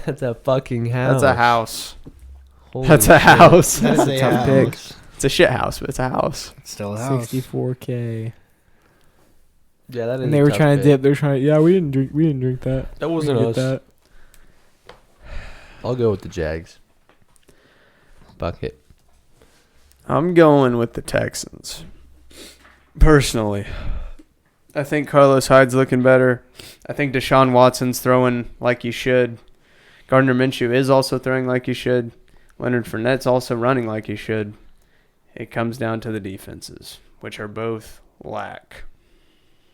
that's a fucking house. That's a house. Holy That's a shit. house. That is That's a a tough house. pick. It's a shit house, but it's a house. It's still a house. 64K. Yeah, that is. And they a were tough trying to pick. dip. They're trying. Yeah, we didn't drink that. That We wasn't didn't us. get that. I'll go with the Jags. Bucket. I'm going with the Texans. Personally. I think Carlos Hyde's looking better. I think Deshaun Watson's throwing like he should. Gardner Minshew is also throwing like he should. Leonard Fournette's also running like he should. It comes down to the defenses, which are both lack.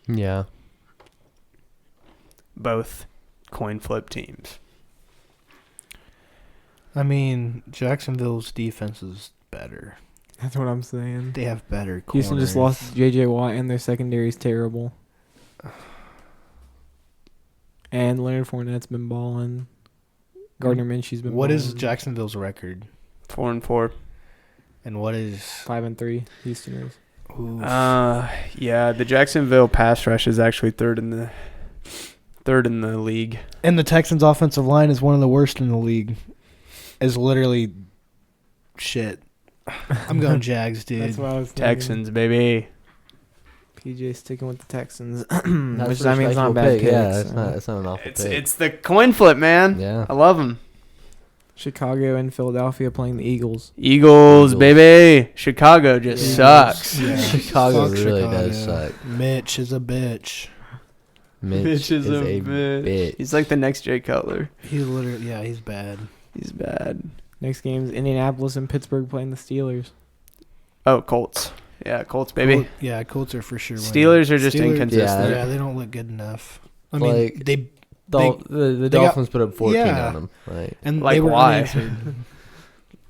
Yeah. Both coin flip teams. I mean, Jacksonville's defense is better. That's what I'm saying. They have better corners. Houston just lost J.J. Watt, and their secondary is terrible. And Leonard Fournette's been balling. Gardner Minshew's been What balling. is Jacksonville's record? 4-4. And what is 5-3. Houston is. ooh, Yeah, the Jacksonville pass rush is actually third in the league. and the Texans' offensive line is one of the worst in the league. Is literally shit. I'm going Jags, dude. That's what I was thinking. Texans, baby. PJ sticking with the Texans. That's Which a I mean, it's not a respectable bad pick. pick. Yeah, so. it's not an awful pick. It's the coin flip, man. Yeah. I love them. Chicago and Philadelphia playing the Eagles. Eagles, baby. Chicago just Yeah. sucks. Yeah. Chicago Fuck really Chicago. does suck. Mitch is a bitch. Mitch is a bitch. bitch. He's like the next Jay Cutler. He's literally he's bad. He's bad. Next game's Indianapolis and Pittsburgh playing the Steelers. Oh, Colts. Yeah, Colts, baby. Colts are for sure winning. Steelers are just Steelers- inconsistent. Yeah, they don't look good enough. I Like, mean, the The got- Dolphins put up 14 yeah. on them. Right. and Like, they were why? unanswered.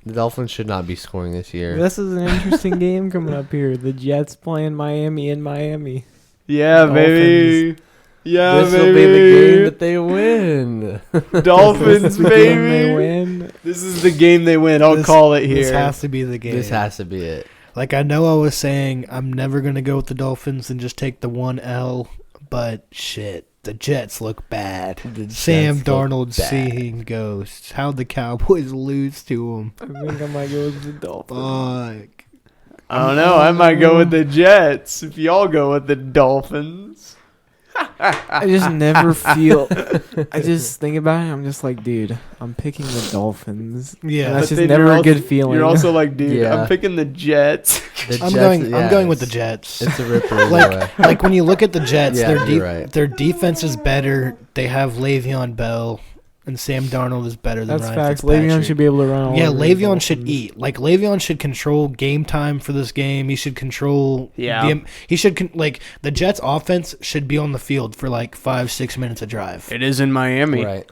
The Dolphins should not be scoring this year. This is an interesting game coming up here. The Jets playing Miami in Miami. Yeah, baby. Yeah, this will be the game that they win. Dolphins, This is the baby. game they win. This is the game they win. I'll This- call it here. This has to be the game. This has to be it. Like, I know I was saying I'm never going to go with the Dolphins and just take the 1L, but shit, the Jets look bad. The Sam Jets look Darnold bad. seeing ghosts. How'd the Cowboys lose to him? I think I might go with the Dolphins. Fuck. I don't know. I might go with the Jets if y'all go with the Dolphins. I just never feel. I just think about it. I'm just like, dude, I'm picking the Dolphins. Yeah. And that's But just then never you're a also- good feeling. You're also like, dude, Yeah. I'm picking the Jets. The I'm Jets- going with the it's- Jets. It's a ripper either Like, way. like when you look at the Jets, Yeah, you're right. their defense is better. They have Le'Veon Bell, and Sam Darnold is better than that's Ryan facts. Fitzpatrick. Le'Veon should be able to run all Yeah, over the Le'Veon should Dolphins. eat. Like, Le'Veon should control game time for this game. He should control. Yeah. He should like the Jets' offense should be on the field for like 5-6 minutes of drive. It is in Miami. Right.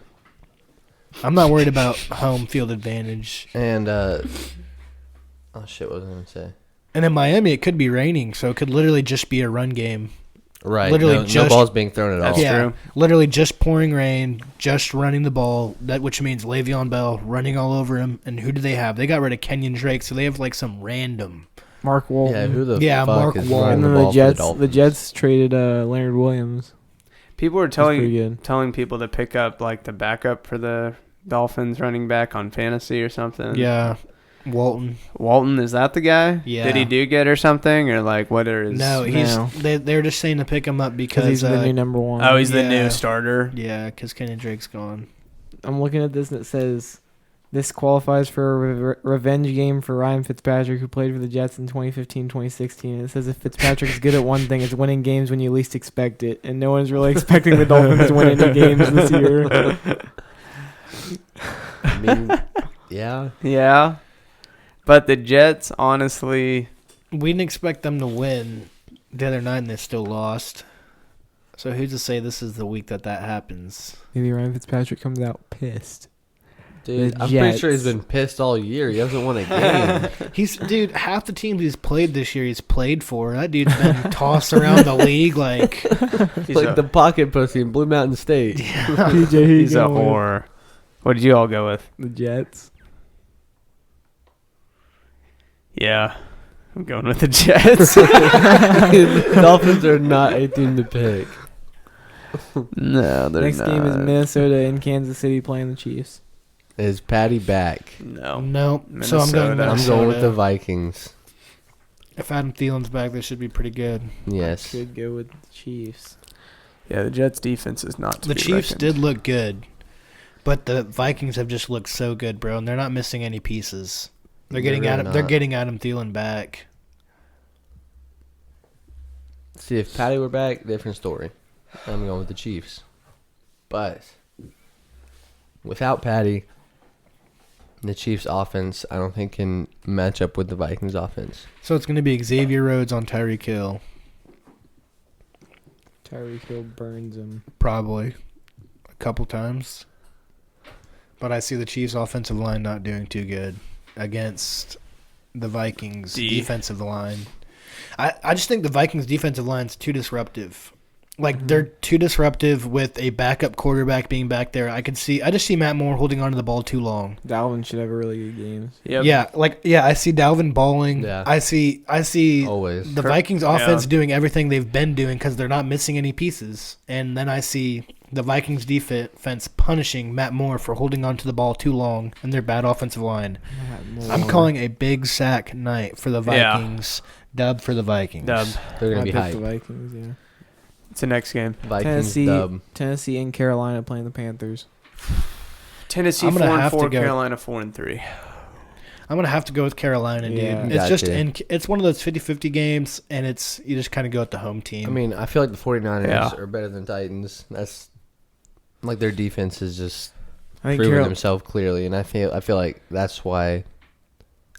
I'm not worried about home field advantage. And oh shit, what was I gonna say? And in Miami, it could be raining, so it could literally just be a run game. Right. Literally no just- balls being thrown at all. That's yeah, true. literally just pouring rain, just running the ball. Which means Le'Veon Bell running all over him. And who do they have? They got rid of Kenyon Drake, so they have like some random. Mark Walton. Yeah, who the Yeah, fuck Mark is Walton. running and the then ball the Jets. for The the Jets traded Leonard Williams. People were That's pretty telling good. people to pick up like the backup for the Dolphins running back on fantasy or something. Yeah, Walton. Walton, is that the guy? Yeah. Did he do good or something? Or like what are his No, No. they're just saying to pick him up Because because he's the new number one. Oh, he's the Yeah. new starter. yeah, because Kenyon Drake's gone. I'm looking at this and it says this qualifies for a revenge game for Ryan Fitzpatrick, who played for the Jets in 2015-2016. It says if Fitzpatrick's good at one thing, it's winning games when you least expect it, and no one's really expecting the Dolphins to win any games this year. I mean, yeah. Yeah. But the Jets, honestly, We didn't expect them to win the other night, and they still lost. So who's to say this is the week that happens? Maybe Ryan Fitzpatrick comes out pissed. Dude, The I'm pretty sure Jets. he's been pissed all year. He hasn't won a game. Dude, half the teams he's played this year, he's played for. That dude's been tossed around the league like. he's like a, the pocket pussy in Blue Mountain State. PJ, who you he's a going with? whore. What did you all go with? The Jets. Yeah. I'm going with the Jets. The Dolphins are not a team to pick. No, they're Next not. game is Minnesota and Kansas City playing the Chiefs. Is Patty back? No. Nope. So I'm going. Minnesota. I'm going with the Minnesota. Vikings. If Adam Thielen's back, they should be pretty good. Yes. Should go with the Chiefs. Yeah, the Jets' defense is not to The be Chiefs reckoned. did look good, but the Vikings have just looked so good, bro, and they're not missing any pieces. They're getting really Adam. They're not. getting Adam Thielen back. See, if Patty were back, different story. I'm going with the Chiefs. But without Patty, the Chiefs' offense, I don't think can match up with the Vikings' offense. So it's going to be Xavier Rhodes on Tyreek Hill, Tyreek Hill burns him. probably a couple times. But I see the Chiefs' offensive line not doing too good against the Vikings' defensive line. I just think the Vikings' defensive line is too disruptive. Like, they're too disruptive with a backup quarterback being back there. I just see Matt Moore holding onto the ball too long. Dalvin should have a really good game. Yep. I see Dalvin balling. Yeah. I see Always. the Vikings offense Yeah. doing everything they've been doing because they're not missing any pieces. And then I see the Vikings defense punishing Matt Moore for holding onto the ball too long and their bad offensive line. I'm calling a big sack night for the Yeah. Vikings. Dub for the Vikings. Dub. They're going to be the hyped. Vikings, yeah. It's the next game. Vikings Tennessee, dub. Tennessee and Carolina playing the Panthers. Tennessee I'm gonna 4-4, have to go- Carolina 4-3. I'm gonna have to go with Carolina, dude. Yeah. It's just Gotcha. it's one of those 50-50 games, and you just kind of go with the home team. I mean, I feel like the 49ers Yeah. are better than Titans. That's like their defense is just I think proving Carol- themselves clearly, and I feel like that's why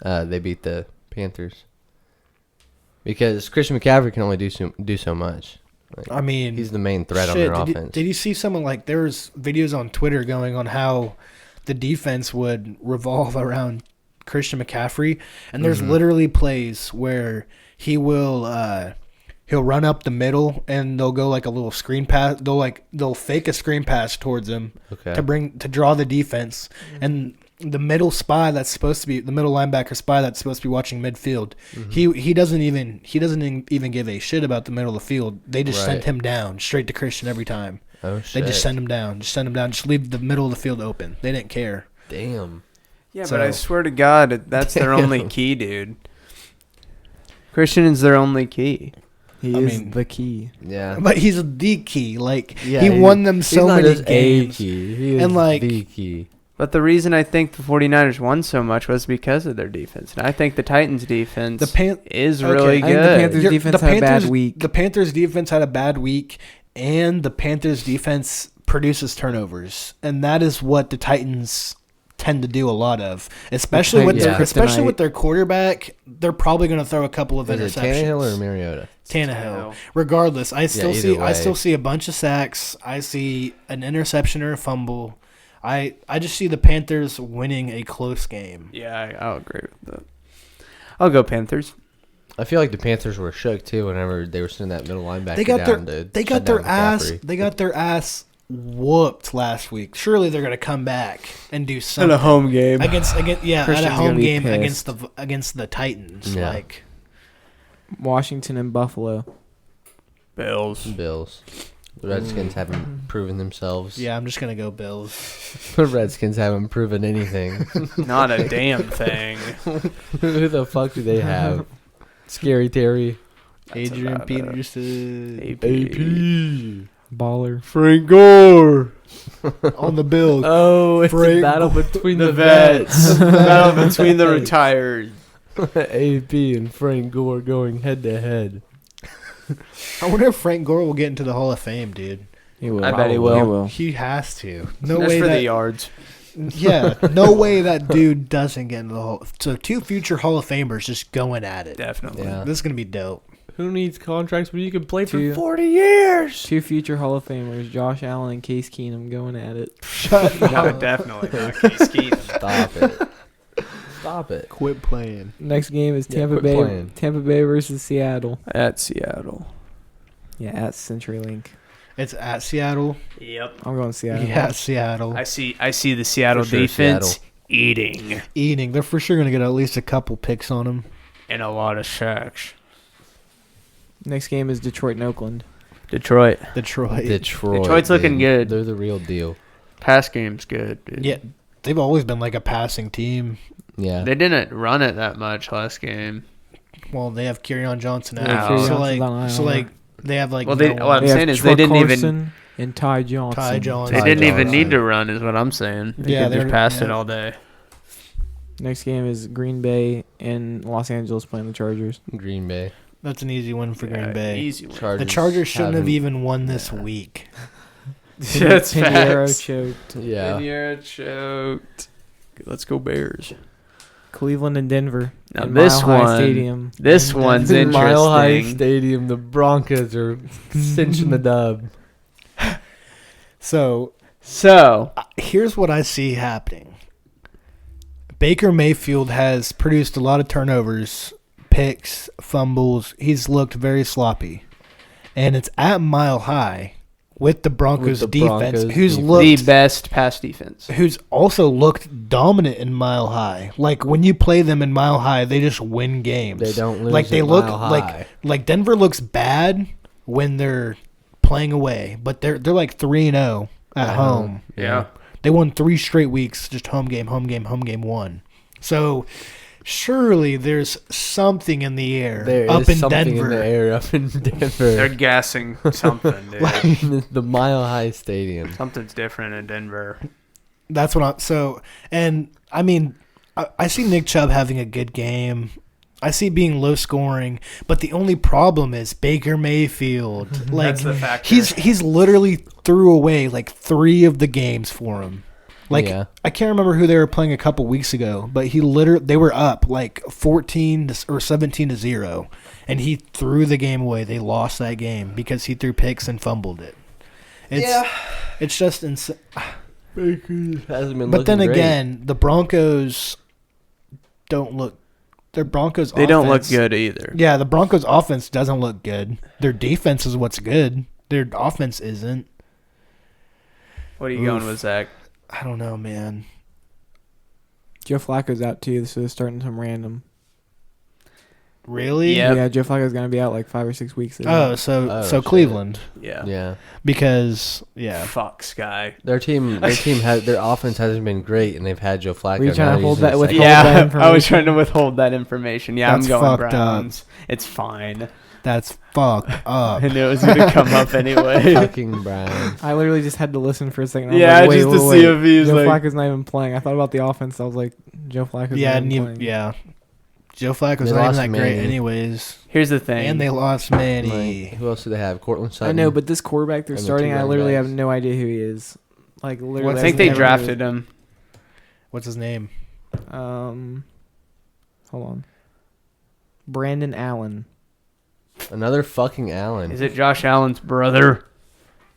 they beat the Panthers. Because Christian McCaffrey can only do so much. Like, I mean, he's the main threat on shit, their did offense. did you see someone like there's videos on Twitter going on how the defense would revolve around Christian McCaffrey, and there's literally plays where he will He'll run up the middle and they'll go like a little screen pass. They'll fake a screen pass towards him Okay. to draw the defense. And the middle spy that's supposed to be the middle linebacker spy that's supposed to be watching midfield. He doesn't even give a shit about the middle of the field. They just send Right. him down straight to Christian every time. Oh They shit. just send him down. Just leave the middle of the field open. They didn't care. Damn. Yeah, So- but I swear to God, that's their only key, dude. Christian is their only key. He I is mean- the key. Yeah. But he's the key. Like Yeah, he won them so he's not many just games. A key. He is And, like- the key. But the reason I think the 49ers won so much was because of their defense. And I think the Titans' defense is really I think the good. Panthers' defense had a bad week. The Panthers' defense had a bad week, and the Panthers' defense produces turnovers, and that is what the Titans tend to do a lot of, especially with Titans their are especially kryptonite. with their quarterback. They're probably going to throw a couple of Is it interceptions. Tannehill or Mariota? Tannehill. Regardless, I still either way. see a bunch of sacks. I see an interception or a fumble. I just see the Panthers winning a close game. Yeah, I'll agree with that. I'll go Panthers. I feel like the Panthers were shook too whenever they were sending that middle linebacker They got down their to they got shut their down ass McCaffrey. they got their ass whooped last week. Surely they're gonna come back and do something In a home game. against at a Christian's home gonna be game pissed. against the Titans. Yeah. Like Washington and Buffalo. Bills. Bills. The Redskins haven't proven themselves. yeah, I'm just gonna go Bills. The Redskins haven't proven anything. Not a damn thing. Who the fuck do they have? Scary Terry. That's Adrian about it. Peterson AP. Baller. Frank Gore. on the Bills. Oh, it's Frank a battle between The the vets. Battle between the retired. AP and Frank Gore going head to head. I wonder if Frank Gore will get into the Hall of Fame, dude. He will. I bet he Probably. will. He has to. No Just way for that the yards. yeah, no way that dude doesn't get into the Hall. So 2 future Hall of Famers just going at it. Definitely. Yeah. This is gonna be dope. Who needs contracts when you can play for Two. 40 years? 2 future Hall of Famers, Josh Allen and Case Keenum, going at it. Shut No, up. definitely not Case Keenum. Stop it. Stop it. Quit playing. Next game is Yeah, Tampa quit Bay. playing. Tampa Bay versus Seattle. At Seattle. Yeah, at CenturyLink. It's at Seattle. Yep. I'm going Seattle. Yeah, Seattle. I see the Seattle For sure, defense Seattle. eating Eating. They're for sure gonna get at least a couple picks on them. and a lot of sacks. Next game is Detroit and Oakland. Detroit. Detroit. Detroit's looking good. They're the real deal. Pass game's good, dude. Yeah, they've always been like a passing team. Yeah. They didn't run it that much last game. Well, they have Kerryon Johnson Yeah, out. Kerryon So Johnson's on like, IR. they have like Well, no they- well, one. I'm They have saying is they didn't even- Carson and Ty Johnson. Ty Johnson. They Ty didn't even Johnson. need to run, is what I'm saying. They Yeah, could just they're- passed it yeah. all day. Next game is Green Bay and Los Angeles playing the Chargers. Green Bay. That's an easy one for Green Yeah, Bay. Easy one. Chargers The Chargers shouldn't have haven't- even won this week. That's Pinheiro facts. choked. Yeah. You're choked. Let's go Bears. Cleveland and Denver. Now in this Mile High one- Stadium. This And one's Denver. Mile High interesting. Stadium. The Broncos are cinching the dub. So So, here's what I see happening. Baker Mayfield has produced a lot of turnovers, picks, fumbles. He's looked very sloppy. And it's at Mile High with the Broncos With the defense, Broncos who's defense. looked the best pass defense. who's also looked dominant in Mile High. Like when you play them in Mile High, they just win games. They don't lose like they at look Mile like High. like Denver looks bad when they're playing away, but they're like 3-0 at home. Yeah. They won 3 straight weeks, just home game, one. So surely there's something in the air There up is in something Denver. in the air up in They're Denver. gassing something, dude. The Mile High Stadium. Something's different in Denver. That's what I'm. So, and I mean, I see Nick Chubb having a good game. I see it being low scoring, but the only problem is Baker Mayfield. Like That's the factor. he's literally threw away like 3 of the games for him. Like Yeah. I can't remember who they were playing a couple weeks ago, but they were up like 14 or 17-0, and he threw the game away. They lost that game because he threw picks and fumbled it. It's just insane. Baker hasn't been But then looking great. again, the Broncos don't look their Broncos. They don't look offense- good either. Yeah, the Broncos' offense doesn't look good. Their defense is what's good. Their offense isn't. What are you going with, Zach? I don't know, man. Joe Flacco's out too, so they're starting some random. Really? Yep. Yeah, Joe Flacco's gonna be out like 5 or 6 weeks. Oh, so shit. Cleveland, Yeah. Yeah. because yeah, Fuck, Sky. Their offense hasn't been great, and they've had Joe Flacco. Were you trying Now to hold he's that in with- second. Withhold that Yeah, I information? was trying to withhold that information. Yeah, That's I'm going fucked Browns. It's fine. that's fucked up. I knew it was going to come up anyway. Fucking Browns. I literally just had to listen for a second. I was Yeah, like, wait, just to wait, see wait. if he was Joe like- Flacco's not even playing. I thought about the offense. I was like, Joe Flacco's Yeah, not and even you, playing. yeah. Joe Flacco's They not even lost that great, Manny. anyways. Here's the thing. And they lost Manny. Like, who else do they have? Cortland I Sutton. know, but this quarterback they're And the starting, two I running literally have backs. no idea who he is. Like, literally, I I've think they never drafted him. What's his name? Hold on. Brandon Allen. Another fucking Allen. Is it Josh Allen's brother?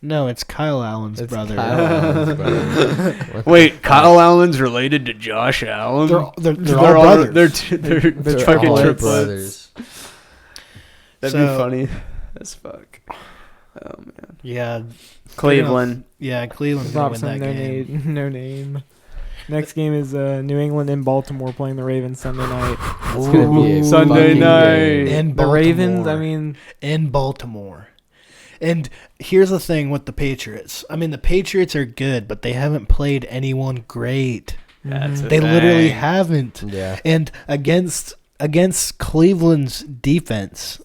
No, it's Kyle Allen's It's brother. Kyle Allen's brother. What the Wait, fuck? Kyle Allen's related to Josh Allen? They're all brothers. They're They're fucking all triplets. brothers. That'd So- be funny as fuck. Oh man. Yeah, Cleveland. yeah. Cleveland's gonna Drop win some that game. no name. Next game is New England in Baltimore playing the Ravens Sunday night. It's gonna be a Sunday fucking night. game. In The Baltimore. Ravens, I mean, In Baltimore. And here's the thing with the Patriots. I mean, the Patriots are good, but they haven't played anyone great. That's a They literally thing. haven't. Yeah. And against Cleveland's defense,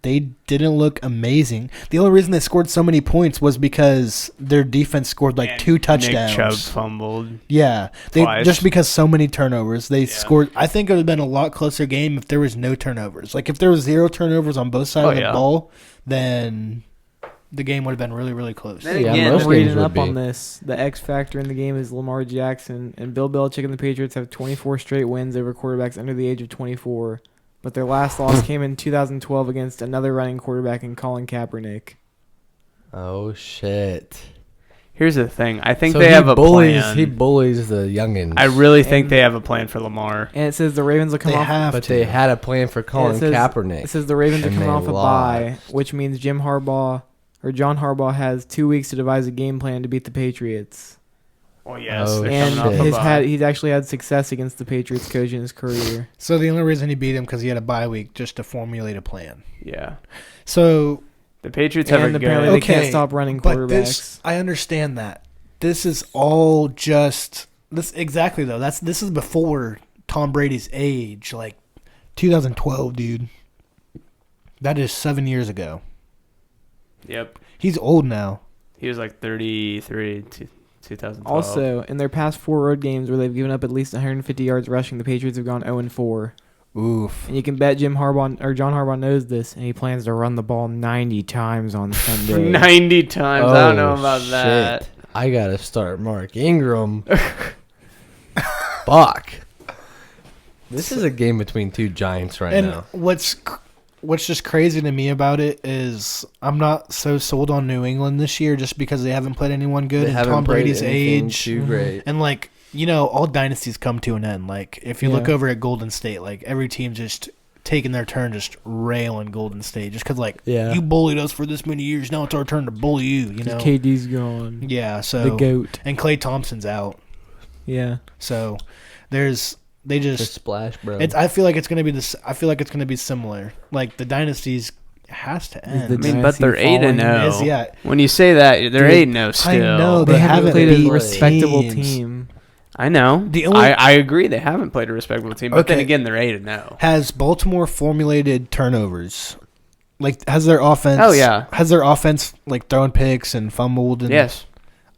they didn't look amazing. The only reason they scored so many points was because their defense scored like And 2 touchdowns. Nick Chubb fumbled. Yeah, Twice. just because so many turnovers, they scored. I think it would have been a lot closer game if there was no turnovers. Like if there was 0 turnovers on both sides Oh, of the yeah. ball, then the game would have been really, really close. Then Yeah, again, most I'm games reading would up be. on this. The X factor in the game is Lamar Jackson, and Bill Belichick and the Patriots have 24 straight wins over quarterbacks under the age of 24. But their last loss came in 2012 against another running quarterback in Colin Kaepernick. Oh shit. here's the thing. I think So they he have a bullies, plan. He bullies the youngins. I really think And- they have a plan for Lamar. And it says the Ravens will come They off. have but to. they had a plan for Colin it says- Kaepernick. It says the Ravens are And coming they off a bye, which means John Harbaugh has 2 weeks to devise a game plan to beat the Patriots. Well, yes, Oh, they're And coming off a bye. he's actually had success against the Patriots coach in his career. So the only reason he beat him because he had a bye week just to formulate a plan. Yeah, So, the Patriots have And a apparently good. they can't Okay, stop running but quarterbacks. this, I understand that. This is all just this exactly though. This is before Tom Brady's age, like 2012, dude. That is 7 years ago. Yep, He's old now. he was like 33 to 2012. Also, in their past 4 road games where they've given up at least 150 yards rushing, the Patriots have gone 0-4. Oof. And you can bet John Harbaugh knows this, and he plans to run the ball 90 times on Sunday. 90 times. I don't know about shit. that. I gotta start Mark Ingram. Fuck. This is a game between two giants right And now. what's just crazy to me about it is I'm not so sold on New England this year just because they haven't played anyone good They in haven't Tom played Brady's anything age. too great. And like, you know, all dynasties come to an end. Like if you look Yeah. over at Golden State, like every team just taking their turn just railing Golden State just because like Yeah. you bullied us for this many years, now it's our turn to bully you know. KD's gone. Yeah, so The GOAT. and Klay Thompson's out. Yeah. So they The just splash, bro. I feel like it's gonna be this. I feel like it's gonna be similar. Like the dynasties has to end. the I mean, but dynasty they're 8-0. falling Is, yeah, When you say that, they're Dude, 8-0 still. I know, They They haven't haven't played a beat respectable teams. team. I know. The only- I agree they haven't played a respectable team, but then Okay. again, they're 8-0. has Baltimore formulated turnovers? Like has their offense? Oh, yeah. Has their offense like thrown picks and fumbled and Yes.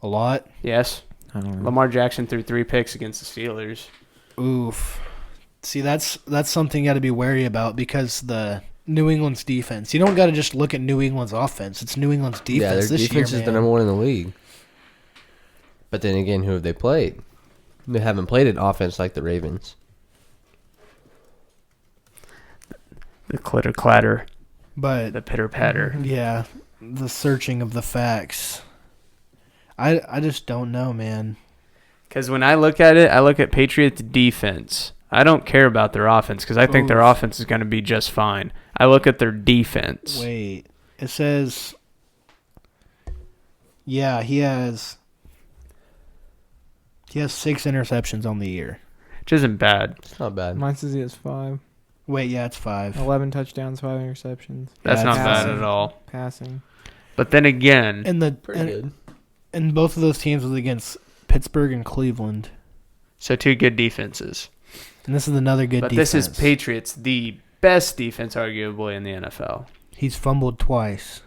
a lot? Yes. I don't know. Lamar Jackson threw 3 picks against the Steelers. Oof. See, that's something you got to be wary about because the New England's defense. You don't got to just look at New England's offense. It's New England's defense yeah, their this defense year, is the man. number one in the league. But then again, who have they played? They haven't played an offense like the Ravens. The clitter clatter, But the pitter patter. yeah, the searching of the facts. I just don't know, man. Because when I look at it, I look at Patriots defense. I don't care about their offense because I think their Oof. offense is going to be just fine. I look at their defense. Wait, it says. Yeah, he has 6 interceptions on the year. Which isn't bad. It's not bad. Mine says he has 5. Wait, yeah, it's 5. 11 touchdowns, 5 interceptions. That's Yeah, not it's bad fine. at all. Passing. But then again, Pretty good. And both of those teams was against Pittsburgh and Cleveland. so 2 good defenses. And this is another good But defense. this is Patriots, the best defense arguably in the NFL. He's fumbled twice.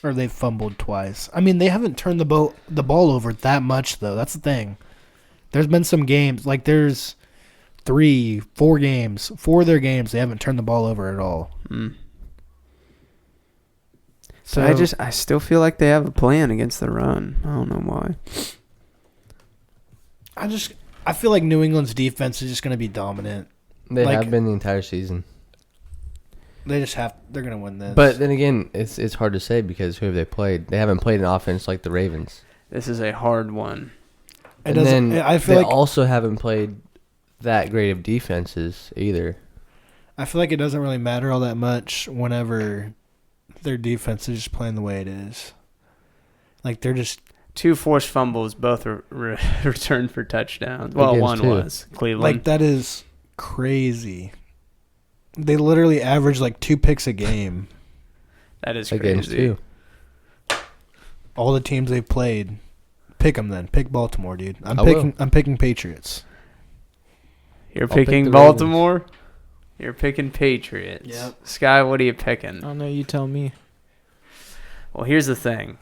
Or they've fumbled twice. I mean, they haven't turned the ball over that much, though. That's the thing. There's been some games, like there's 4 games. 4 of their games, they haven't turned the ball over at all. So I still feel like they have a plan against the run. I don't know why. I feel like New England's defense is just going to be dominant. They Like- have been the entire season. They're going to win this. But then again, it's hard to say because who have they played? They haven't played an offense like the Ravens. This is a hard one. it And doesn't. then I feel they like also haven't played that great of defenses either. it doesn't really matter all that much whenever their defense is just playing the way it is. Like they're just 2 forced fumbles, both returned for touchdowns. Well, Against one who? was Cleveland. like that is crazy. They literally average like 2 picks a game. That is Against crazy. who? All the teams they've played. Pick them then. Pick Baltimore, dude. I'm I picking Patriots. You're I'll pick picking the Baltimore. You're picking Patriots. Yep. Sky, what are you I picking? don't know. You tell me. Well, here's the thing.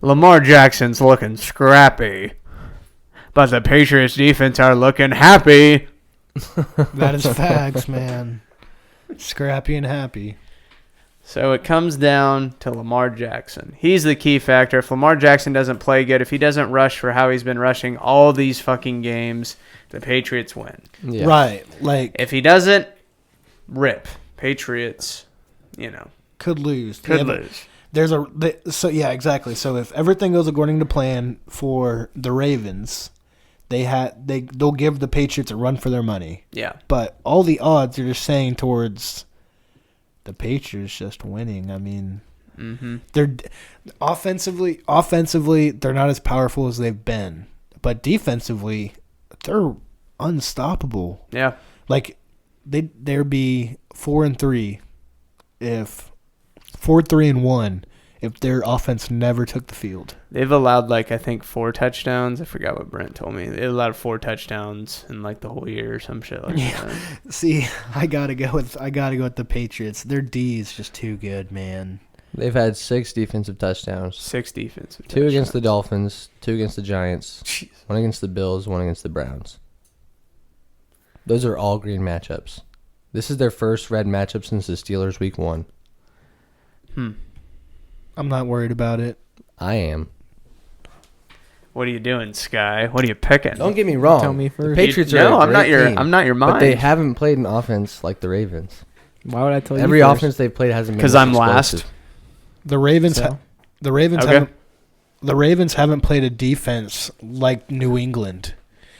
Lamar Jackson's looking scrappy, but the Patriots defense are looking happy. That is facts, man. Scrappy and happy. So it comes down to Lamar Jackson. He's the key factor. If Lamar Jackson doesn't play good, if he doesn't rush for how he's been rushing all these fucking games, the Patriots win. Yeah. Right. Like, If he doesn't, rip. Patriots, could lose. could Yeah, but lose. So yeah, exactly. So if everything goes according to plan for the Ravens, they'll give the Patriots a run for their money. Yeah. But all the odds are just saying towards the Patriots just winning. I mean, they're offensively they're not as powerful as they've been, but defensively they're unstoppable. Yeah. Like there'd be 4-3 if 4-3-1 if their offense never took the field. They've allowed, I think 4 touchdowns. I forgot what Brent told me. They allowed 4 touchdowns in, the whole year or some shit like that. See, I gotta go with the Patriots. Their D is just too good, man. They've had 6 defensive touchdowns. 6 defensive 2 against the touchdowns. Dolphins, 2 against the Giants, Jeez. 1 against the Bills, 1 against the Browns. Those are all green matchups. This is their first red matchup since the Steelers week 1. I'm not worried about it. I am. What are you doing, Sky? What are you picking? Don't get me wrong. Tell me The first. Patriots are No, a I'm not great your. team, I'm not your mind. But they haven't played an offense like the Ravens. Why would I tell you Every first? offense they've played hasn't been because this I'm last. explosive. The Ravens So? Okay. haven't played a defense like New England.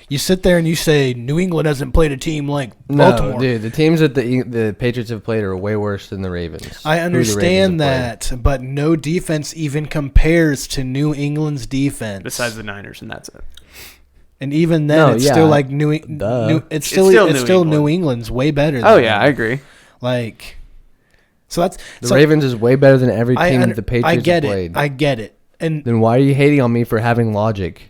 You sit there and you say New England hasn't played a team like Baltimore. No, dude, the teams that the Patriots have played are way worse than the Ravens. I Who the understand Ravens have that, but no defense even compares to New England's defense. Besides the Niners, and that's it. and even then, No, it's yeah. still like Duh. it's still New New England. England's way better. Oh than yeah, them. I agree. Like, so that's The so Ravens is way better than every I team under- the Patriots I get have it. played. I get it. And Then why are you hating on me for having logic?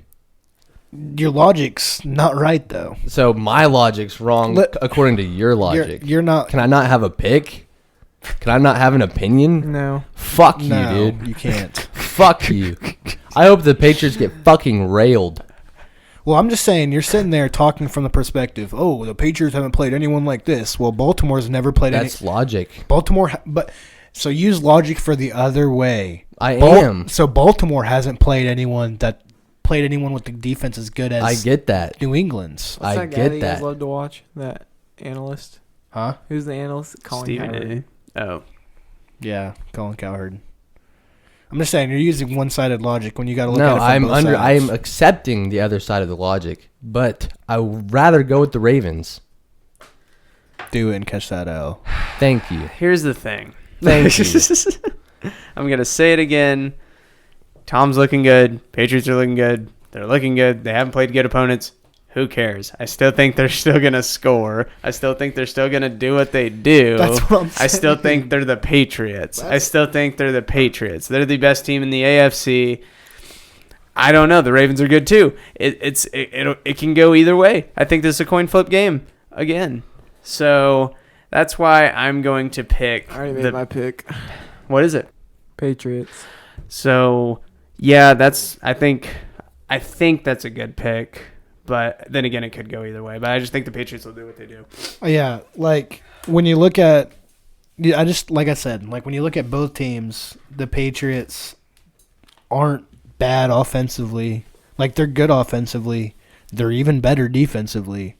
your logic's not right though. So my logic's wrong Let- according to your logic. You're not. Can I not have a pick? Can I not have an opinion? No. Fuck you, No, dude. you can't. Fuck you. I hope the Patriots get fucking railed. Well, I'm just saying, you're sitting there talking from the perspective, oh, the Patriots haven't played anyone like this. Well, Baltimore's never played That's logic. but so use logic for the other way. I am. So Baltimore hasn't played anyone with the defense as good as I get that. New England's. What's I that guy get that you guys that. love to watch? That analyst. Huh? Who's the analyst? Colin Stephen Cowherd. A. Oh, Yeah, Colin Cowherd. I'm just saying you're using one-sided logic when you got to look No, at it from both sides. I am accepting the other side of the logic, but I would rather go with the Ravens. Do it and catch that L. Thank you. Here's the thing. Thank you. I'm going to say it again. Tom's looking good. Patriots are looking good. They're looking good. They haven't played good opponents. Who cares? I still think they're still going to score. I still think they're still going to do what they do. That's what I'm saying. I still think they're the Patriots. I still think they're the Patriots. They're the best team in the AFC. I don't know. The Ravens are good too. It can go either way. I think this is a coin flip game again. So that's why I'm going to pick. I already made my pick. What is it? Patriots. So yeah, I think that's a good pick. But then again, it could go either way. But I just think the Patriots will do what they do. Yeah, like when you look at, like I said, like when you look at both teams, the Patriots aren't bad offensively. Like they're good offensively. They're even better defensively.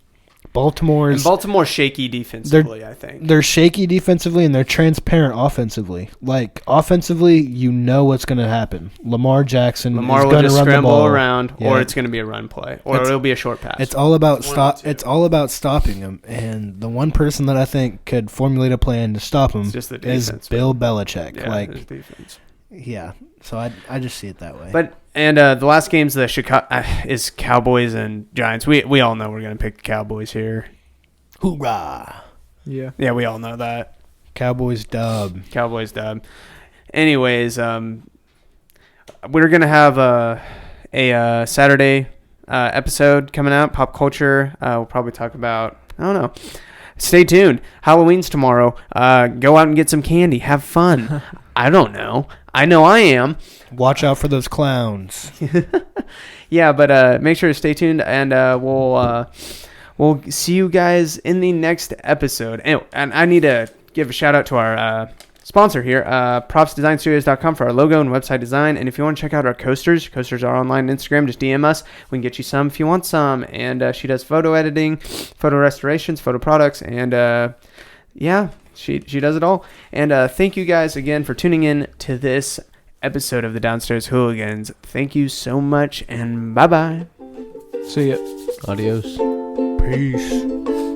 Baltimore's shaky defensively, I think. They're shaky defensively and they're transparent offensively. Like offensively, you know what's going to happen. Lamar Jackson is will going to just run the scramble ball around, Yeah. or it's going to be a run play, or it'll be a short pass. It's all about One of the two. It's all about stopping him. And the one person that I think could formulate a plan to stop him It's just the is defense, Bill Belichick. Yeah, like it's defense. Yeah, so I just see it that way. But the last game's the Chicago is Cowboys and Giants. We all know we're going to pick the Cowboys here. Hoorah! Yeah. Yeah, we all know that. Cowboys dub. Cowboys dub. Anyways, we're gonna have a Saturday episode coming out. Pop culture. We'll probably talk about. I don't know. Stay tuned. Halloween's tomorrow. Go out and get some candy. Have fun. I don't know. I know I am. Watch out for those clowns. Yeah, but make sure to stay tuned, and we'll see you guys in the next episode. And I need to give a shout out to our sponsor here, propsdesignstudios.com for our logo and website design. And if you want to check out our coasters are online on Instagram. Just DM us. We can get you some if you want some. And she does photo editing, photo restorations, photo products, and yeah, she does it all. And thank you guys again for tuning in to this episode of the Downstairs Hooligans. Thank you so much, and bye-bye. See ya. Adios. Peace.